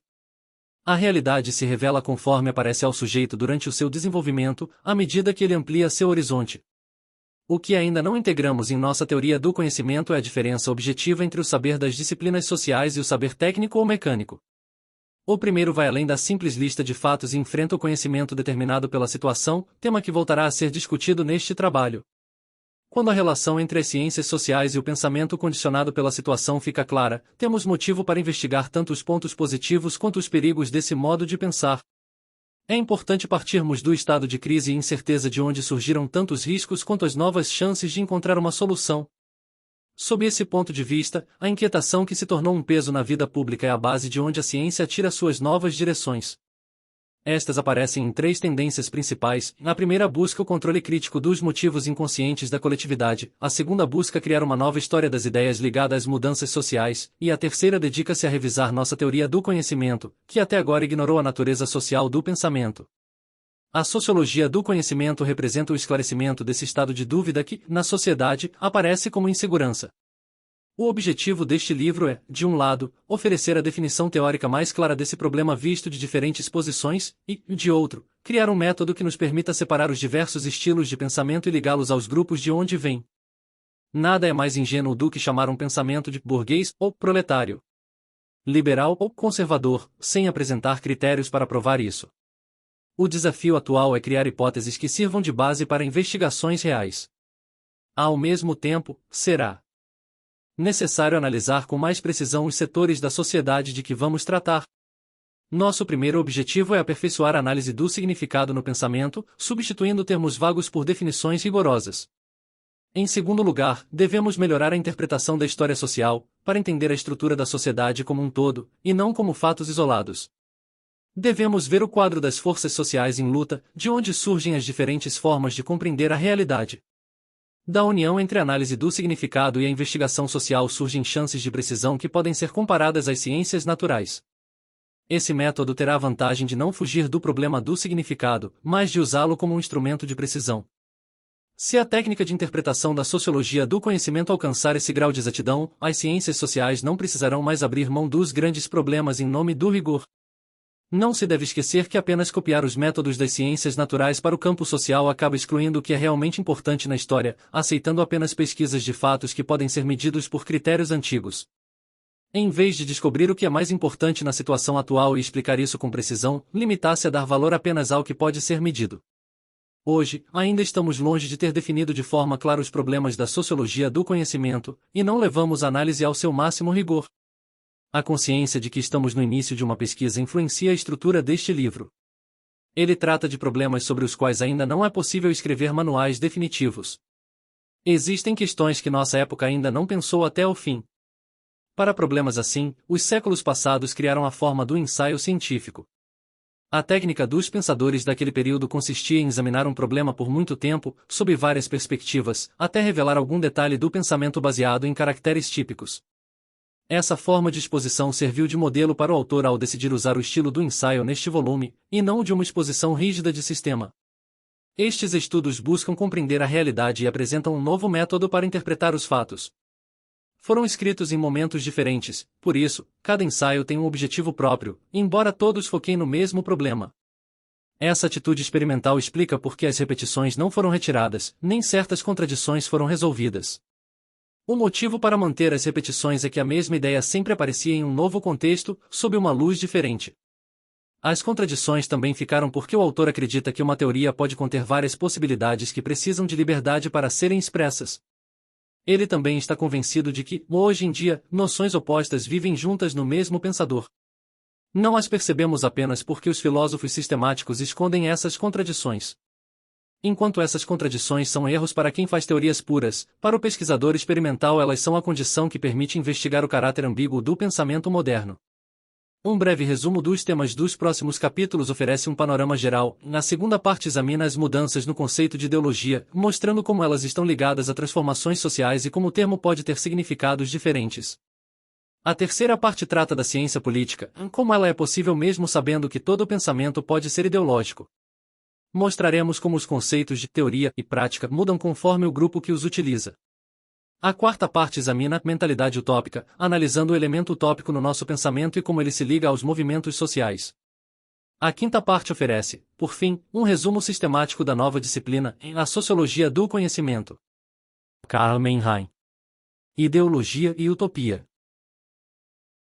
A realidade se revela conforme aparece ao sujeito durante o seu desenvolvimento, à medida que ele amplia seu horizonte. O que ainda não integramos em nossa teoria do conhecimento é a diferença objetiva entre o saber das disciplinas sociais e o saber técnico ou mecânico. O primeiro vai além da simples lista de fatos e enfrenta o conhecimento determinado pela situação, tema que voltará a ser discutido neste trabalho. Quando a relação entre as ciências sociais e o pensamento condicionado pela situação fica clara, temos motivo para investigar tanto os pontos positivos quanto os perigos desse modo de pensar. É importante partirmos do estado de crise e incerteza de onde surgiram tantos riscos quanto as novas chances de encontrar uma solução. Sob esse ponto de vista, a inquietação que se tornou um peso na vida pública é a base de onde a ciência tira suas novas direções. Estas aparecem em três tendências principais. A primeira busca o controle crítico dos motivos inconscientes da coletividade, a segunda busca criar uma nova história das ideias ligada às mudanças sociais, e a terceira dedica-se a revisar nossa teoria do conhecimento, que até agora ignorou a natureza social do pensamento. A sociologia do conhecimento representa o esclarecimento desse estado de dúvida que, na sociedade, aparece como insegurança. O objetivo deste livro é, de um lado, oferecer a definição teórica mais clara desse problema visto de diferentes posições, e, de outro, criar um método que nos permita separar os diversos estilos de pensamento e ligá-los aos grupos de onde vêm. Nada é mais ingênuo do que chamar um pensamento de burguês ou proletário, liberal ou conservador, sem apresentar critérios para provar isso. O desafio atual é criar hipóteses que sirvam de base para investigações reais. Ao mesmo tempo, será necessário analisar com mais precisão os setores da sociedade de que vamos tratar. Nosso primeiro objetivo é aperfeiçoar a análise do significado no pensamento, substituindo termos vagos por definições rigorosas. Em segundo lugar, devemos melhorar a interpretação da história social, para entender a estrutura da sociedade como um todo, e não como fatos isolados. Devemos ver o quadro das forças sociais em luta, de onde surgem as diferentes formas de compreender a realidade. Da união entre a análise do significado e a investigação social surgem chances de precisão que podem ser comparadas às ciências naturais. Esse método terá a vantagem de não fugir do problema do significado, mas de usá-lo como um instrumento de precisão. Se a técnica de interpretação da sociologia do conhecimento alcançar esse grau de exatidão, as ciências sociais não precisarão mais abrir mão dos grandes problemas em nome do rigor. Não se deve esquecer que apenas copiar os métodos das ciências naturais para o campo social acaba excluindo o que é realmente importante na história, aceitando apenas pesquisas de fatos que podem ser medidos por critérios antigos. Em vez de descobrir o que é mais importante na situação atual e explicar isso com precisão, limitar-se a dar valor apenas ao que pode ser medido. Hoje, ainda estamos longe de ter definido de forma clara os problemas da sociologia do conhecimento, e não levamos a análise ao seu máximo rigor. A consciência de que estamos no início de uma pesquisa influencia a estrutura deste livro. Ele trata de problemas sobre os quais ainda não é possível escrever manuais definitivos. Existem questões que nossa época ainda não pensou até o fim. Para problemas assim, os séculos passados criaram a forma do ensaio científico. A técnica dos pensadores daquele período consistia em examinar um problema por muito tempo, sob várias perspectivas, até revelar algum detalhe do pensamento baseado em caracteres típicos. Essa forma de exposição serviu de modelo para o autor ao decidir usar o estilo do ensaio neste volume, e não o de uma exposição rígida de sistema. Estes estudos buscam compreender a realidade e apresentam um novo método para interpretar os fatos. Foram escritos em momentos diferentes, por isso, cada ensaio tem um objetivo próprio, embora todos foquem no mesmo problema. Essa atitude experimental explica por que as repetições não foram retiradas, nem certas contradições foram resolvidas. O motivo para manter as repetições é que a mesma ideia sempre aparecia em um novo contexto, sob uma luz diferente. As contradições também ficaram porque o autor acredita que uma teoria pode conter várias possibilidades que precisam de liberdade para serem expressas. Ele também está convencido de que, hoje em dia, noções opostas vivem juntas no mesmo pensador. Não as percebemos apenas porque os filósofos sistemáticos escondem essas contradições. Enquanto essas contradições são erros para quem faz teorias puras, para o pesquisador experimental elas são a condição que permite investigar o caráter ambíguo do pensamento moderno. Um breve resumo dos temas dos próximos capítulos oferece um panorama geral. Na segunda parte examina as mudanças no conceito de ideologia, mostrando como elas estão ligadas a transformações sociais e como o termo pode ter significados diferentes. A terceira parte trata da ciência política, como ela é possível mesmo sabendo que todo pensamento pode ser ideológico. Mostraremos como os conceitos de teoria e prática mudam conforme o grupo que os utiliza. A quarta parte examina a mentalidade utópica, analisando o elemento utópico no nosso pensamento e como ele se liga aos movimentos sociais. A quinta parte oferece, por fim, um resumo sistemático da nova disciplina, a sociologia do conhecimento. Karl Mannheim. Ideologia e utopia.